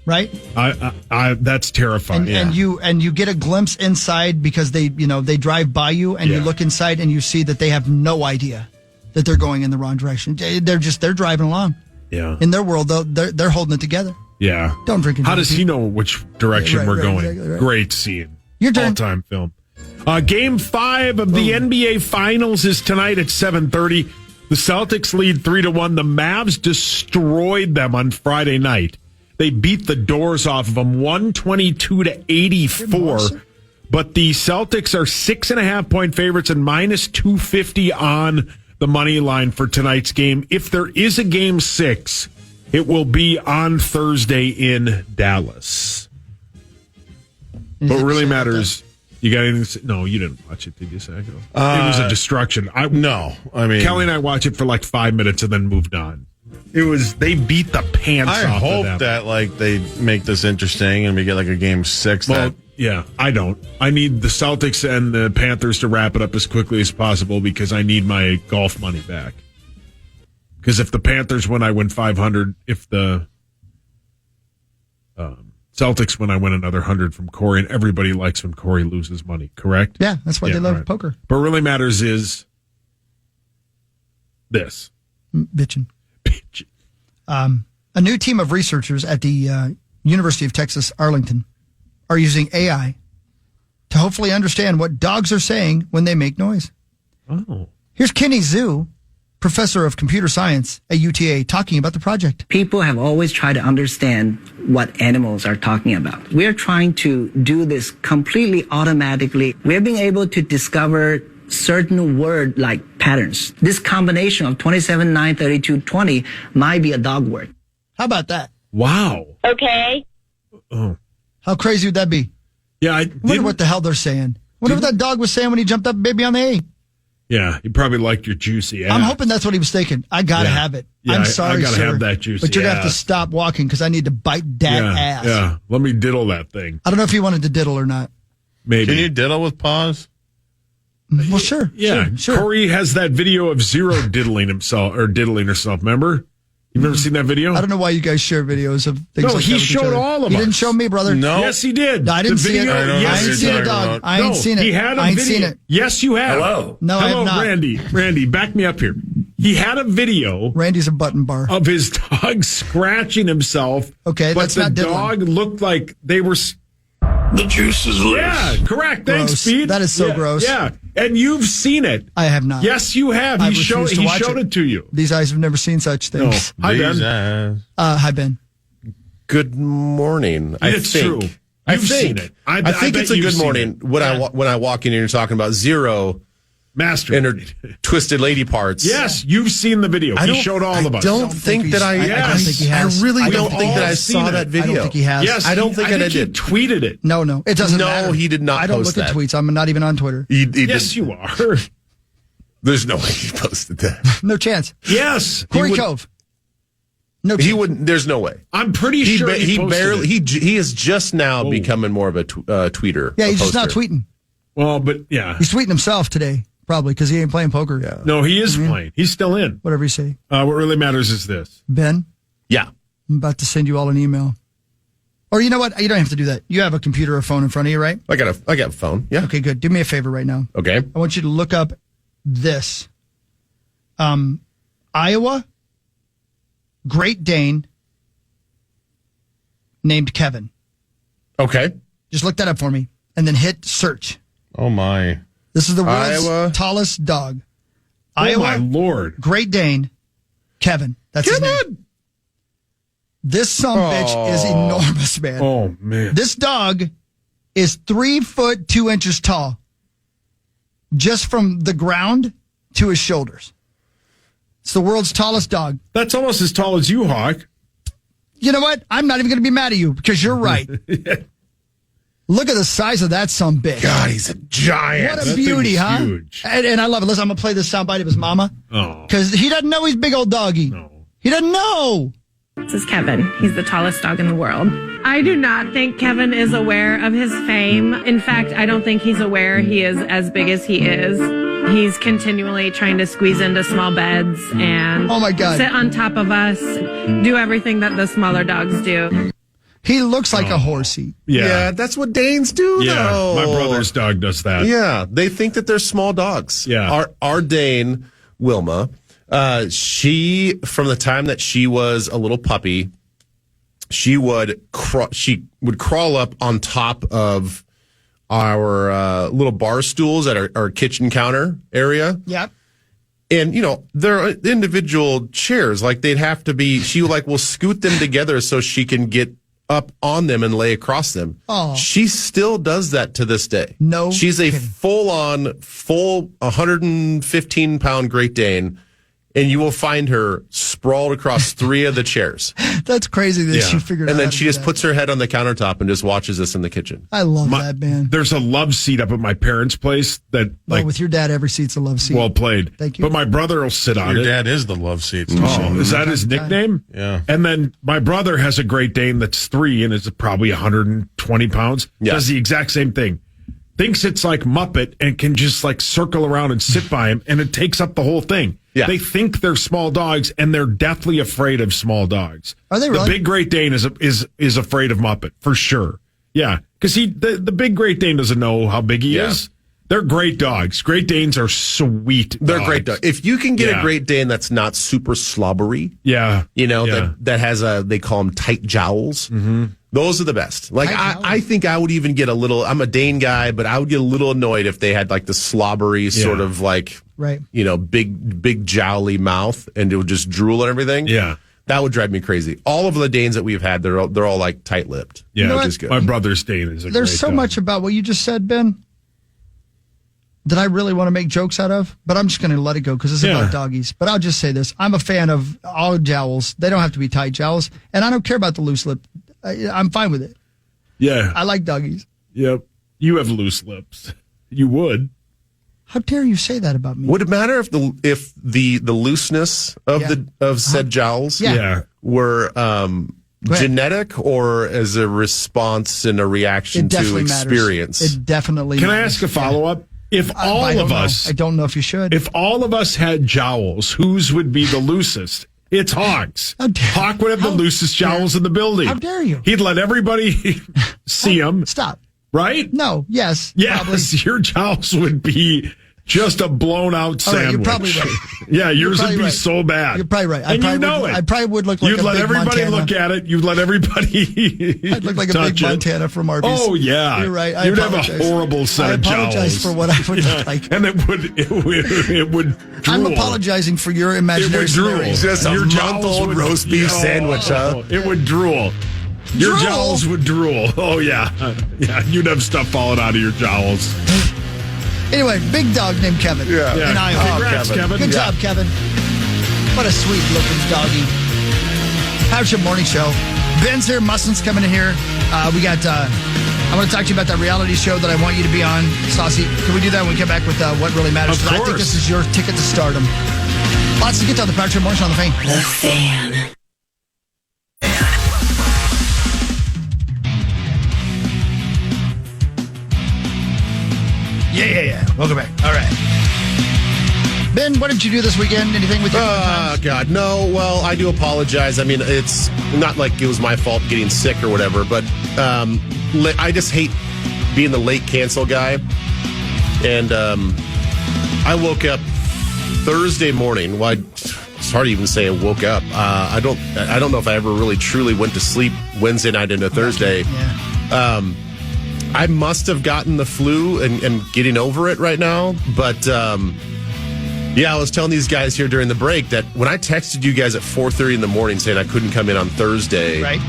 Right? I that's terrifying. And you get a glimpse inside because they drive by you and you look inside and you see that they have no idea that they're going in the wrong direction. They're driving along. Yeah. In their world, though, they're holding it together. Yeah. Don't drink and How drive. does he know which direction we're going? Exactly right. Great scene. Your turn. All-time film. Game 5 of the NBA Finals is tonight at 7:30. The Celtics lead 3-1. The Mavs destroyed them on Friday night. They beat the doors off of them 122-84. But the Celtics are 6.5-point favorites and minus 250 on the money line for tonight's game. If there is a game 6, it will be on Thursday in Dallas. What really matters... You got anything to say? No, you didn't watch it, did you, Sago? It was a destruction. No. I mean, Kelly and I watched it for like 5 minutes and then moved on. They beat the pants off of them. I hope that like they make this interesting and we get like a game 6. Well, yeah, I don't. I need the Celtics and the Panthers to wrap it up as quickly as possible because I need my golf money back. Because if the Panthers win, I win 500. If the Celtics win, I win another 100 from Corey, and everybody likes when Corey loses money, correct? Yeah, that's why they love poker. But what really matters is this. Bitchin'. A new team of researchers at the University of Texas, Arlington, are using AI to hopefully understand what dogs are saying when they make noise. Oh. Here's Kenny Zhu, professor of computer science at UTA, talking about the project. People have always tried to understand what animals are talking about. We're trying to do this completely automatically. We're being able to discover certain word-like patterns. This combination of 27, 9, 32, 20 might be a dog word. How about that? Wow. Okay. Oh. How crazy would that be? Yeah, I wonder what the hell they're saying. Wonder what that dog was saying when he jumped up baby on the hay. Yeah, he probably liked your juicy ass. I'm hoping that's what he was thinking. I gotta have it. Yeah, I'm sorry, I gotta sir, have that juicy but you're gonna have ass. to stop walking because I need to bite that ass. Yeah, let me diddle that thing. I don't know if he wanted to diddle or not. Maybe. Can you diddle with paws? Well, sure. Yeah, sure. Corey has that video of Zero diddling himself or diddling herself. Remember? You've never seen that video? I don't know why you guys share videos of things. No, like he that with each showed other. all of He us. didn't show me, brother. No. Yes, he did. No, I didn't see it. I I ain't seen it, dog. I ain't seen it. He had a I ain't video. seen it. Yes, you have. Hello. No, I Hello, have not. Randy. Randy, back me up here. He had a video Randy's a button bar. of his dog scratching himself. Okay, but that's the not diddling. dog looked like they were. The juice is loose. Yeah, correct. Gross. Thanks, Pete. That is so Yeah, gross. Yeah, and you've seen it. I have not. Yes, you have. I He refuse to watch showed it to you. These eyes have never seen such No. things. Hi, Ben. Jesus. Hi, Ben. Good morning. I It's think. true. I You've think. seen it. I think bet it's a you've good seen morning it. when I walk in here and you're talking about Zero Master and her twisted lady parts. Yes, you've seen the video. He showed all of us. I don't think that I. I don't think he has. I really I don't don't think that I seen saw it. that video. I don't think he has. Yes, I don't think I he did. tweeted it. No, it doesn't No, matter. he did not I don't post look at that. tweets. I'm not even on Twitter. He Yes, did. you are. There's no way he posted that. No chance. Yes. Corey He would- Cove. No, he wouldn't. There's no way. I'm pretty sure he posted barely. it. He is just now becoming more of a tweeter. Yeah, a he's just not poster. tweeting. Well, but yeah. He's tweeting himself today, probably, because he ain't playing poker. Yeah. No, he is playing. He's still in. Whatever you say. What really matters is this. Ben, Yeah. I'm about to send you all an email. Or you know what? You don't have to do that. You have a computer or phone in front of you, right? I got a phone. Yeah. Okay, good. Do me a favor right now. Okay. I want you to look up this. Iowa Great Dane named Kevin. Okay. Just look that up for me and then hit search. Oh, my. This is the world's Iowa. tallest dog. Oh, Iowa my Lord. Great Dane Kevin. That's his name. This bitch is enormous, man. Oh, man. This dog is 3 foot 2 inches tall, just from the ground to his shoulders. It's the world's tallest dog. That's almost as tall as you, Hawk. You know what? I'm not even going to be mad at you because you're right. Look at the size of that bitch. God, he's a giant. What a beauty, huh? Huge. And I love it. Listen, I'm going to play this soundbite of his mama. Oh. Because he doesn't know he's big old doggy. No. He doesn't know. This is Kevin. He's the tallest dog in the world. I do not think Kevin is aware of his fame. In fact, I don't think he's aware he is as big as he is. He's continually trying to squeeze into small beds and Oh my God. sit on top of us, do everything that the smaller dogs do. He looks like a horsey. Yeah. That's what Danes do, Yeah. though. My brother's dog does that. Yeah, they think that they're small dogs. Yeah. Our Dane, Wilma, she, from the time that she was a little puppy, she would crawl up on top of our little bar stools at our kitchen counter area. Yep. And, there are individual chairs. Like, they'd have to be, she will scoot them together so she can get up on them and lay across them. Oh. She still does that to this day. No She's a kidding. full 115-pound Great Dane, and you will find her sprawled across 3 of the chairs. That's crazy that she figured out. And then how to she do just that. puts her head on the countertop and just watches us in the kitchen. I love that, man. There's a love seat up at my parents' place that, With your dad, every seat's a love seat. well played. Thank you. But my brother will sit on Your it. dad is the love seat. Oh, is that his nickname? Yeah. And then my brother has a Great Dane that's 3 and is probably 120 pounds. Yeah. Does the exact same thing. Thinks it's like Muppet and can just circle around and sit by him, and it takes up the whole thing. Yeah. They think they're small dogs, and they're deathly afraid of small dogs. Are they really? The big Great Dane is afraid of Muppet for sure. Yeah, because the big Great Dane doesn't know how big he is. They're great dogs. Great Danes are sweet. They're great dogs. If you can get Yeah. a Great Dane that's not super slobbery, Yeah, that has they call them tight jowls. Mm-hmm. Those are the best. Like, I think I would even get I'm a Dane guy, but I would get a little annoyed if they had the slobbery sort of right. big jowly mouth and it would just drool and everything. Yeah. That would drive me crazy. All of the Danes that we've had, they're all tight-lipped. Yeah, which is good. My brother's Dane is a There's great so dog. much about what you just said, Ben, that I really want to make jokes out of, but I'm just going to let it go because it's about doggies. But I'll just say this. I'm a fan of all jowls. They don't have to be tight jowls, and I don't care about the loose lip. I'm fine with it. Yeah. I like doggies. Yep. You have loose lips. You would. How dare you say that about me? Would it matter if the looseness of said jowls were genetic or as a response and a reaction It definitely to matters. experience? It definitely Can I matters. ask a follow-up? If I all don't of know. us, I don't know if you should. if all of us had jowls, whose would be the loosest? It's Hawk's. Hawk would have the loosest jowls in the building. How dare you? He'd let everybody see him. Stop. Right? No. Yes. Probably. Yes, your jowls would be just a blown out All right, sandwich. you're probably right. Yeah, yours would probably be right. so bad. You're probably right. And you know it. I probably would look like You'd a let big everybody Montana. look at it. You'd let everybody I'd look like a touch big it. Montana from Arby's. Oh yeah, You're right. I You'd have a apologize. horrible set I of jowls. apologize for what I would look like. And it would I'm drool. apologizing for your It imaginary would drool. scenarios. Just a Your jowls month-old would- roast beef sandwich, huh? It would drool. Your Drool? jowls would drool. Oh yeah, yeah. You'd have stuff falling out of your jowls. Anyway, big dog named Kevin. Yeah. In Iowa. Congrats, Kevin. Good job, Kevin. What a sweet looking doggy. How's your morning show? Ben's here. Muslin's coming in here. We got. I want to talk to you about that reality show that I want you to be on. Saucy, can we do that when we come back with what really matters? Of 'Cause I think course. this is your ticket to stardom. Lots to get to on the Patrick Morning Show on the Fan. The Fan. Yeah. Welcome back. All right. Ben, what did you do this weekend? Anything with your Oh, God. No. Well, I do apologize. I mean, it's not like it was my fault getting sick or whatever, but I just hate being the late cancel guy. And I woke up Thursday morning. Well, it's hard to even say I woke up. I don't know if I ever really truly went to sleep Wednesday night into Thursday. Yeah. I must have gotten the flu and getting over it right now, but yeah, I was telling these guys here during the break that when I texted you guys at 4:30 in the morning saying I couldn't come in on Thursday, right?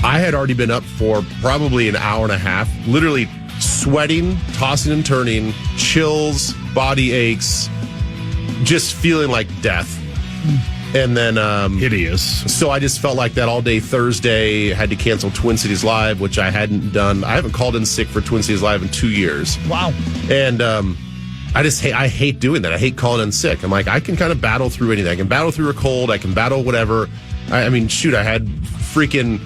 I had already been up for probably an hour and a half, literally sweating, tossing and turning, chills, body aches, just feeling like death. And then hideous. So I just felt like that all day Thursday. Had to cancel Twin Cities Live, which I hadn't done. I haven't called in sick for Twin Cities Live in 2 years. Wow. And I hate doing that. I hate calling in sick. I'm like, I can kind of battle through anything. I can battle through a cold. I can battle whatever. I mean, shoot, I had freaking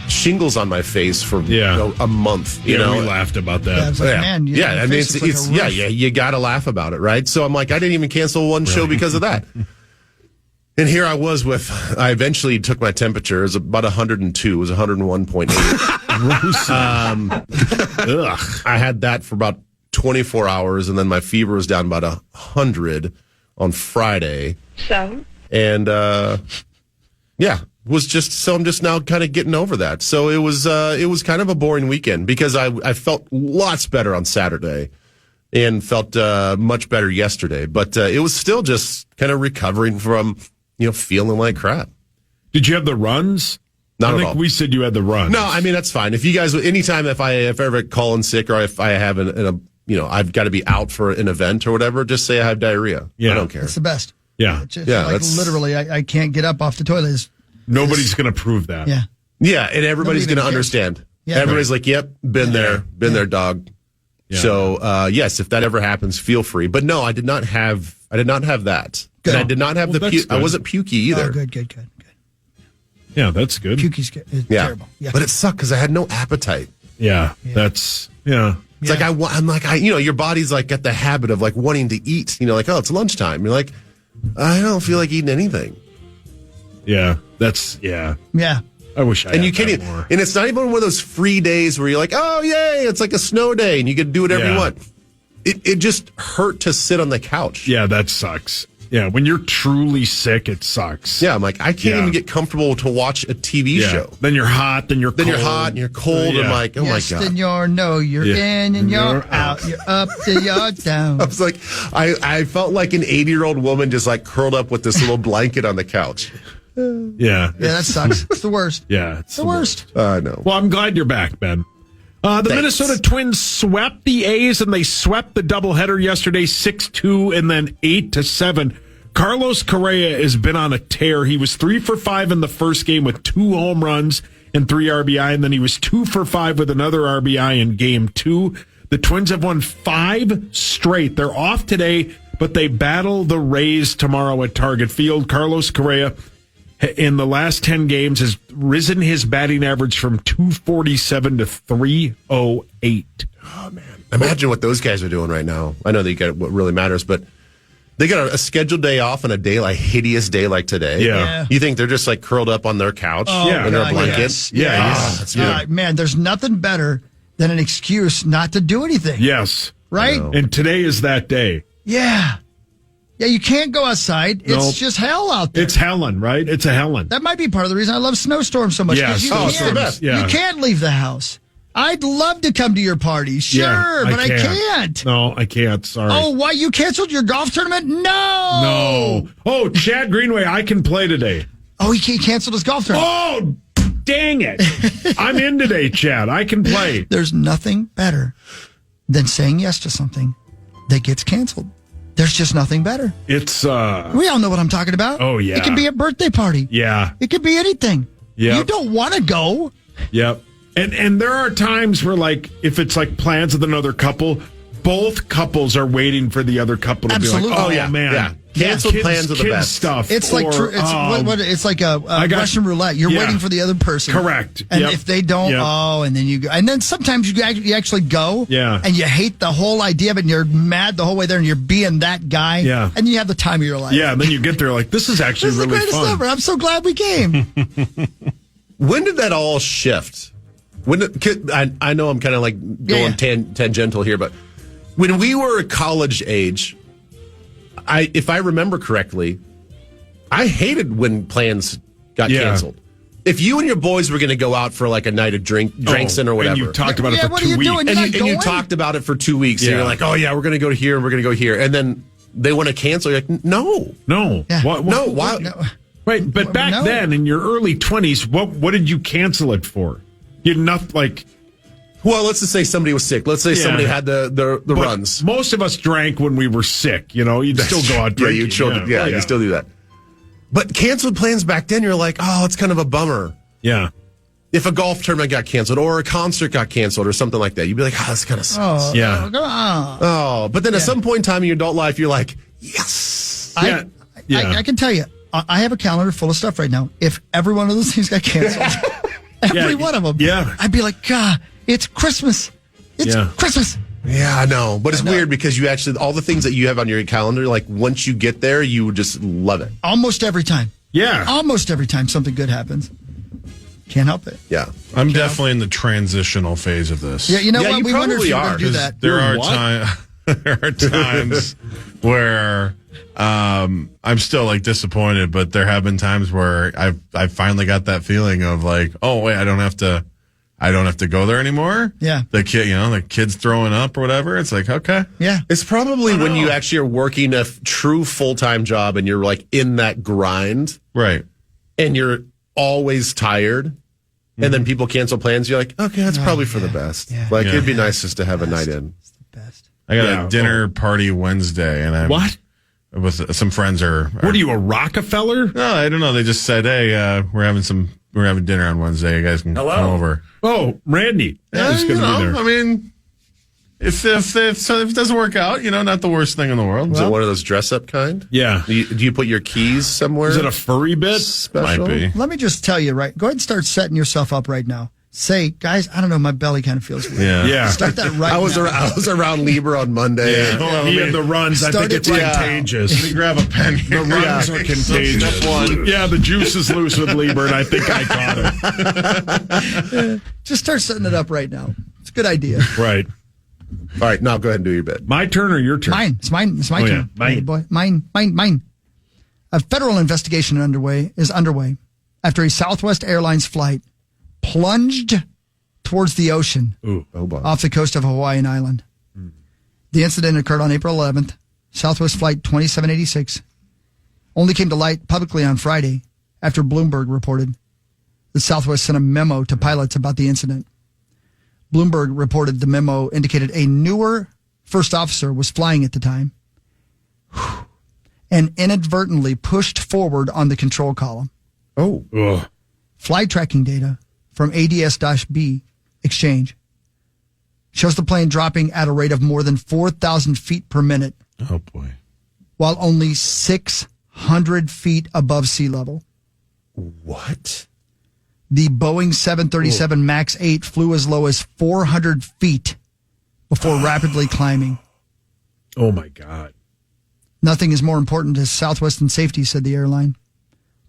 shingles on my face for a month. You know, we laughed about that. Yeah, it's like, man, I mean, it's you got to laugh about it, right? So I'm like, I didn't even cancel one show because of that. And here I was I eventually took my temperature. It was about 102. It was 101.8. I had that for about 24 hours, and then my fever was down about 100 on Friday. So? And, I'm just now kind of getting over that. So it was kind of a boring weekend because I felt lots better on Saturday and felt much better yesterday. But it was still just kind of recovering from, feeling like crap. Did you have the runs? Not I at think all. we said you had the runs. No, I mean, that's fine. If you guys, anytime if I ever call in sick or if I have I've got to be out for an event or whatever, just say I have diarrhea. Yeah. I don't care. It's the best. Yeah. It's literally, I can't get up off the toilet. Nobody's going to prove that. Yeah. Yeah, and everybody's going to understand. Yeah. Everybody's like, yep, been there, dog. Yeah. So, yes, if that ever happens, feel free. But no, I did not have that. Good. And I did not have I wasn't pukey either. Oh, good. Yeah, that's good. Pukey's terrible. Yeah. But it sucked because I had no appetite. Yeah. That's, It's like I'm like your body's like got the habit of like wanting to eat. Like, oh, it's lunchtime. You're like, I don't feel like eating anything. Yeah. That's, yeah. Yeah. I wish I and had you can't that even, more. and it's not even one of those free days where you're like, oh yay, it's like a snow day and you can do whatever you want. It just hurt to sit on the couch. Yeah, that sucks. Yeah, when you're truly sick, it sucks. Yeah, I'm like, I can't even get comfortable to watch a TV show. Then you're hot, then you're cold. Then you're hot and you're cold. I'm like, oh yes, my God. Then you're you're in and you're out. You're up to you're down. I was like, I felt like an 80-year-old woman just like curled up with this little blanket on the couch. Yeah. Yeah, that sucks. It's the worst. Yeah, it's the worst. I know. Well, I'm glad you're back, Ben. The Minnesota Twins swept the A's, and they swept the doubleheader yesterday, 6-2 and then 8-7. Carlos Correa has been on a tear. He was 3 for 5 in the first game with 2 home runs and 3 RBI, and then he was 2 for 5 with another RBI in game 2. The Twins have won 5 straight. They're off today, but they battle the Rays tomorrow at Target Field. Carlos Correa, in the last 10 games, has risen his batting average from 247 to 308. Oh, man. Imagine what those guys are doing right now. I know they got what really matters, but they got a scheduled day off on a hideous day like today. Yeah. You think they're just like curled up on their couch in their blanket? Yes. Yeah. That's good. Man, there's nothing better than an excuse not to do anything. Yes. Right? And today is that day. Yeah. Yeah, you can't go outside. It's just hell out there. It's Helen, right? It's a Helen. That might be part of the reason I love snowstorms so much. Yes. You it's the best. You can't leave the house. I'd love to come to your party, sure, but I can't. No, I can't. Sorry. Oh, why? You canceled your golf tournament? No. Oh, Chad Greenway, I can play today. Oh, he canceled his golf tournament. Oh, dang it. I'm in today, Chad. I can play. There's nothing better than saying yes to something that gets canceled. There's just nothing better. It's, We all know what I'm talking about. Oh, yeah. It could be a birthday party. Yeah. It could be anything. Yep. You don't want to go. Yep. And there are times where, like, if it's like plans with another couple, both couples are waiting for the other couple to Absolutely. be like, Oh, yeah, man. yeah. Canceled plans are the kids best. stuff. It's like or, it's like a Russian roulette. You're waiting for the other person. Correct. And Yep. if they don't, Yep. and then you go. And then sometimes you actually go. Yeah. And you hate the whole idea of it, and you're mad the whole way there, and you're being that guy. Yeah. And you have the time of your life. Yeah, and then you get there like, this is actually This is the really greatest fun. ever. I'm so glad we came. When did that all shift? I know I'm kind of like going tangential here, but when we were college age, if I remember correctly, I hated when plans got canceled. If you and your boys were going to go out for like a night of drinks or whatever, and you talked about it for what 2 are you weeks. doing? and you talked about it for 2 weeks, and you're like, oh yeah, we're going to go here, and we're going to go here, and then they want to cancel. You're like, no, Yeah. why? No. Wait, but back then in your early 20s, what did you cancel it for? You'd not like. Well, let's just say somebody was sick. Let's say somebody had the But runs. Most of us drank when we were sick. You know, you'd still go out drinking. you still do that. But canceled plans back then, you're like, oh, it's kind of a bummer. Yeah. If a golf tournament got canceled or a concert got canceled or something like that, you'd be like, oh, this kind of sucks. But then at some point in time in your adult life, you're like, yes. I can tell you, I have a calendar full of stuff right now. If every one of those things got canceled, every one of them, I'd be like, God, it's Christmas. It's Christmas. Yeah, I know. But it's weird because you actually, all the things that you have on your calendar, like once you get there, you just love it. Almost every time. Yeah. Almost every time something good happens. Can't help it. Yeah. I'm definitely in the transitional phase of this. Yeah, you know what? We wonder if you would do that. There are times where I'm still like disappointed, but there have been times where I've finally got that feeling of like, oh wait, I don't have to go there anymore. Yeah. The kid's throwing up or whatever. It's like, okay. Yeah. It's probably when you actually are working a true full-time job and you're like in that grind. Right. And you're always tired. And then people cancel plans. You're like, okay, that's probably for the best. Yeah. Like, it'd be nice just to have a night in. It's the best. I got a dinner party Wednesday, and I'm What? with some friends. What are you, a Rockefeller? No, I don't know. They just said, hey, we're having dinner on Wednesday. You guys can come over. Oh, Randy. He's going to be there. I mean, if it doesn't work out, not the worst thing in the world. Is it one of those dress-up kind? Yeah. Do you put your keys somewhere? Is it a furry bit? Special? Might be. Let me just tell you, right? Go ahead and start setting yourself up right now. Say, guys, I don't know, my belly kind of feels weird. Yeah. Start that right I was around Lieber on Monday. Yeah. He had the runs. I think it's contagious. Let me grab a pen. The runs are contagious. Step one. Yeah, the juice is loose with Lieber, and I think I caught it. Just start setting it up right now. It's a good idea. Right. All right, now go ahead and do your bit. My turn or your turn? Mine. It's my turn. Mine. Hey, boy. Mine. A federal investigation is underway after a Southwest Airlines flight plunged towards the ocean off the coast of Hawaiian Island. The incident occurred on April 11th. Southwest Flight 2786 only came to light publicly on Friday after Bloomberg reported that Southwest sent a memo to pilots about the incident. Bloomberg reported the memo indicated a newer first officer was flying at the time and inadvertently pushed forward on the control column. Flight tracking data from ADS-B exchange shows the plane dropping at a rate of more than 4,000 feet per minute. Oh, boy. While only 600 feet above sea level. What? The Boeing 737 MAX 8 flew as low as 400 feet before rapidly climbing. Oh, my God. Nothing is more important to Southwest than safety, said the airline.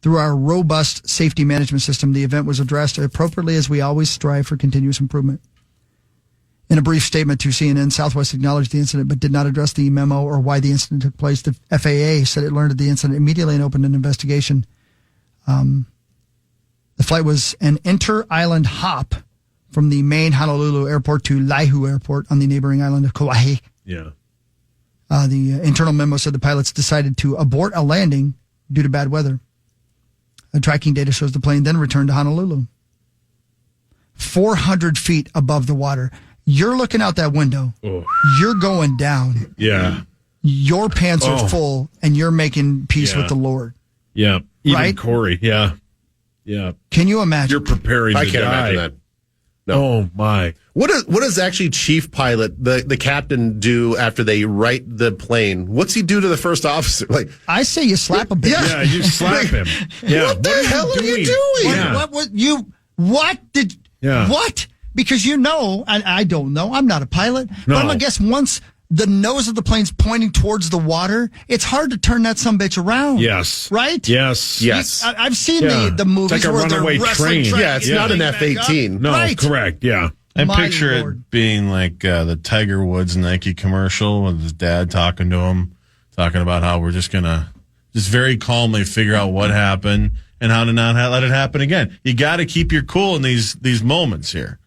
Through our robust safety management system, the event was addressed appropriately as we always strive for continuous improvement. In a brief statement to CNN, Southwest acknowledged the incident but did not address the memo or why the incident took place. The FAA said it learned of the incident immediately and opened an investigation. The flight was an inter-island hop from the main Honolulu airport to Laihu Airport on the neighboring island of Kauai. Yeah. The internal memo said the pilots decided to abort a landing due to bad weather. The tracking data shows the plane then returned to Honolulu. 400 feet above the water. You're looking out that window. Oh. You're going down. Yeah. Your pants are full, and you're making peace with the Lord. Yeah. Even right? Corey. Yeah. Yeah. Can you imagine? You're preparing I to can't die. imagine that. Oh my! What does actually chief pilot the captain do after they right the plane? What's he do to the first officer? Like I say you slap a bitch. Yeah, you slap him. Yeah. What the hell are you doing? Yeah. What? Because and I don't know. I'm not a pilot. No. But I'm gonna guess once the nose of the plane's pointing towards the water, it's hard to turn that sumbitch around. Yes. Right? Yes. I've seen the movies it's like a where runaway they're wrestling train. Yeah, it's not an F-18. No, Right. correct. Yeah. I My picture Lord. it being like the Tiger Woods Nike commercial with his dad talking to him, talking about how we're just going to just very calmly figure out what happened and how to not let it happen again. You got to keep your cool in these moments here.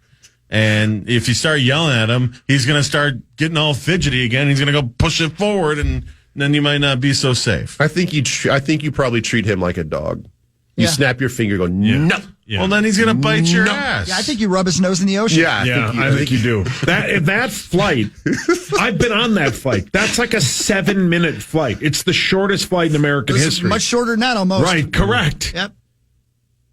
And if you start yelling at him, he's going to start getting all fidgety again. He's going to go push it forward, and then you might not be so safe. I think you probably treat him like a dog. You Yeah. snap your finger, go no. Yeah. Well, then he's going to bite your ass. Yeah, I think you rub his nose in the ocean. Yeah, I think you do. That flight, I've been on that flight. That's like a 7-minute flight. It's the shortest flight in American This is history. much shorter than that almost. Right, correct. Yep.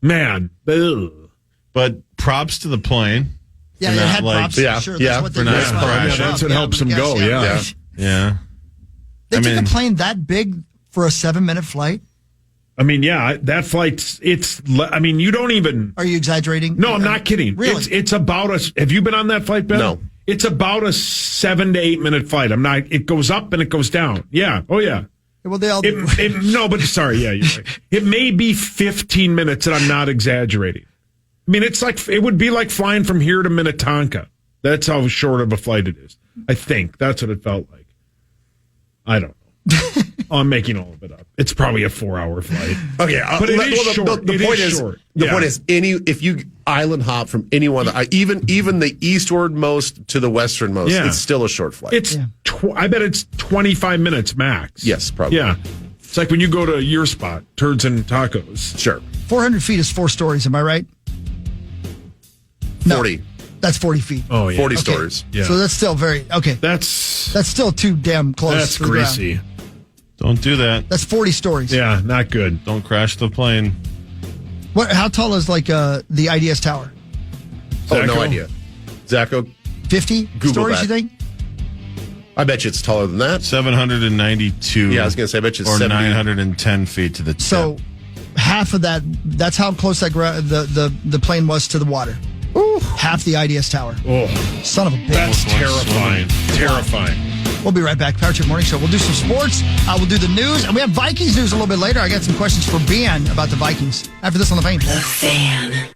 Man. Ugh. But props to the plane. Yeah, For it not, had like- props. yeah, Sure, yeah, that's what for they not do. That's why crashing. they That's what yeah, helps I them guess, go, yeah. right. Yeah. They I took mean- a plane that big for a 7-minute flight? I mean, yeah, that flight, you don't even. Are you exaggerating? No, I'm not kidding. Really? It's about have you been on that flight, Ben? No. It's about a 7 to 8 minute flight. It goes up and it goes down. Yeah. Oh, yeah. Well, they all do. No, but sorry. Yeah, you're right. It may be 15 minutes, and I'm not exaggerating. I mean, it would be like flying from here to Minnetonka. That's how short of a flight it is. I think that's what it felt like. I don't know. I'm making all of it up. It's probably a 4-hour flight. Okay, but it is short. The point is, short. the point is, if you island hop from any one, even the eastwardmost to the westernmost, it's still a short flight. It's I bet it's 25 minutes max. Yes, probably. Yeah, it's like when you go to your spot, Turds and Tacos. Sure. 400 feet is 4 stories. Am I right? 40. No, that's 40 feet. Oh yeah, 40 stories. Yeah. So that's still very okay. That's still too damn close. That's to the ground. greasy. Don't do that. That's 40 stories. Yeah, not good. Don't crash the plane. How tall is the IDS tower? Oh, no idea. Zacho, 50 Google stories, that. you think? I bet you it's taller than that. 792. Yeah, I was going to say, I bet you it's or 70. 910 feet to the tip. So half of that, that's how close that the plane was to the water. Ooh. Half the IDS tower. Oh, son of a bitch. That's terrifying. Terrifying. We'll be right back. Power Trip Morning Show. We'll do some sports. We'll do the news. And we have Vikings news a little bit later. I got some questions for Ben about the Vikings. After this on The Fan. The Fan.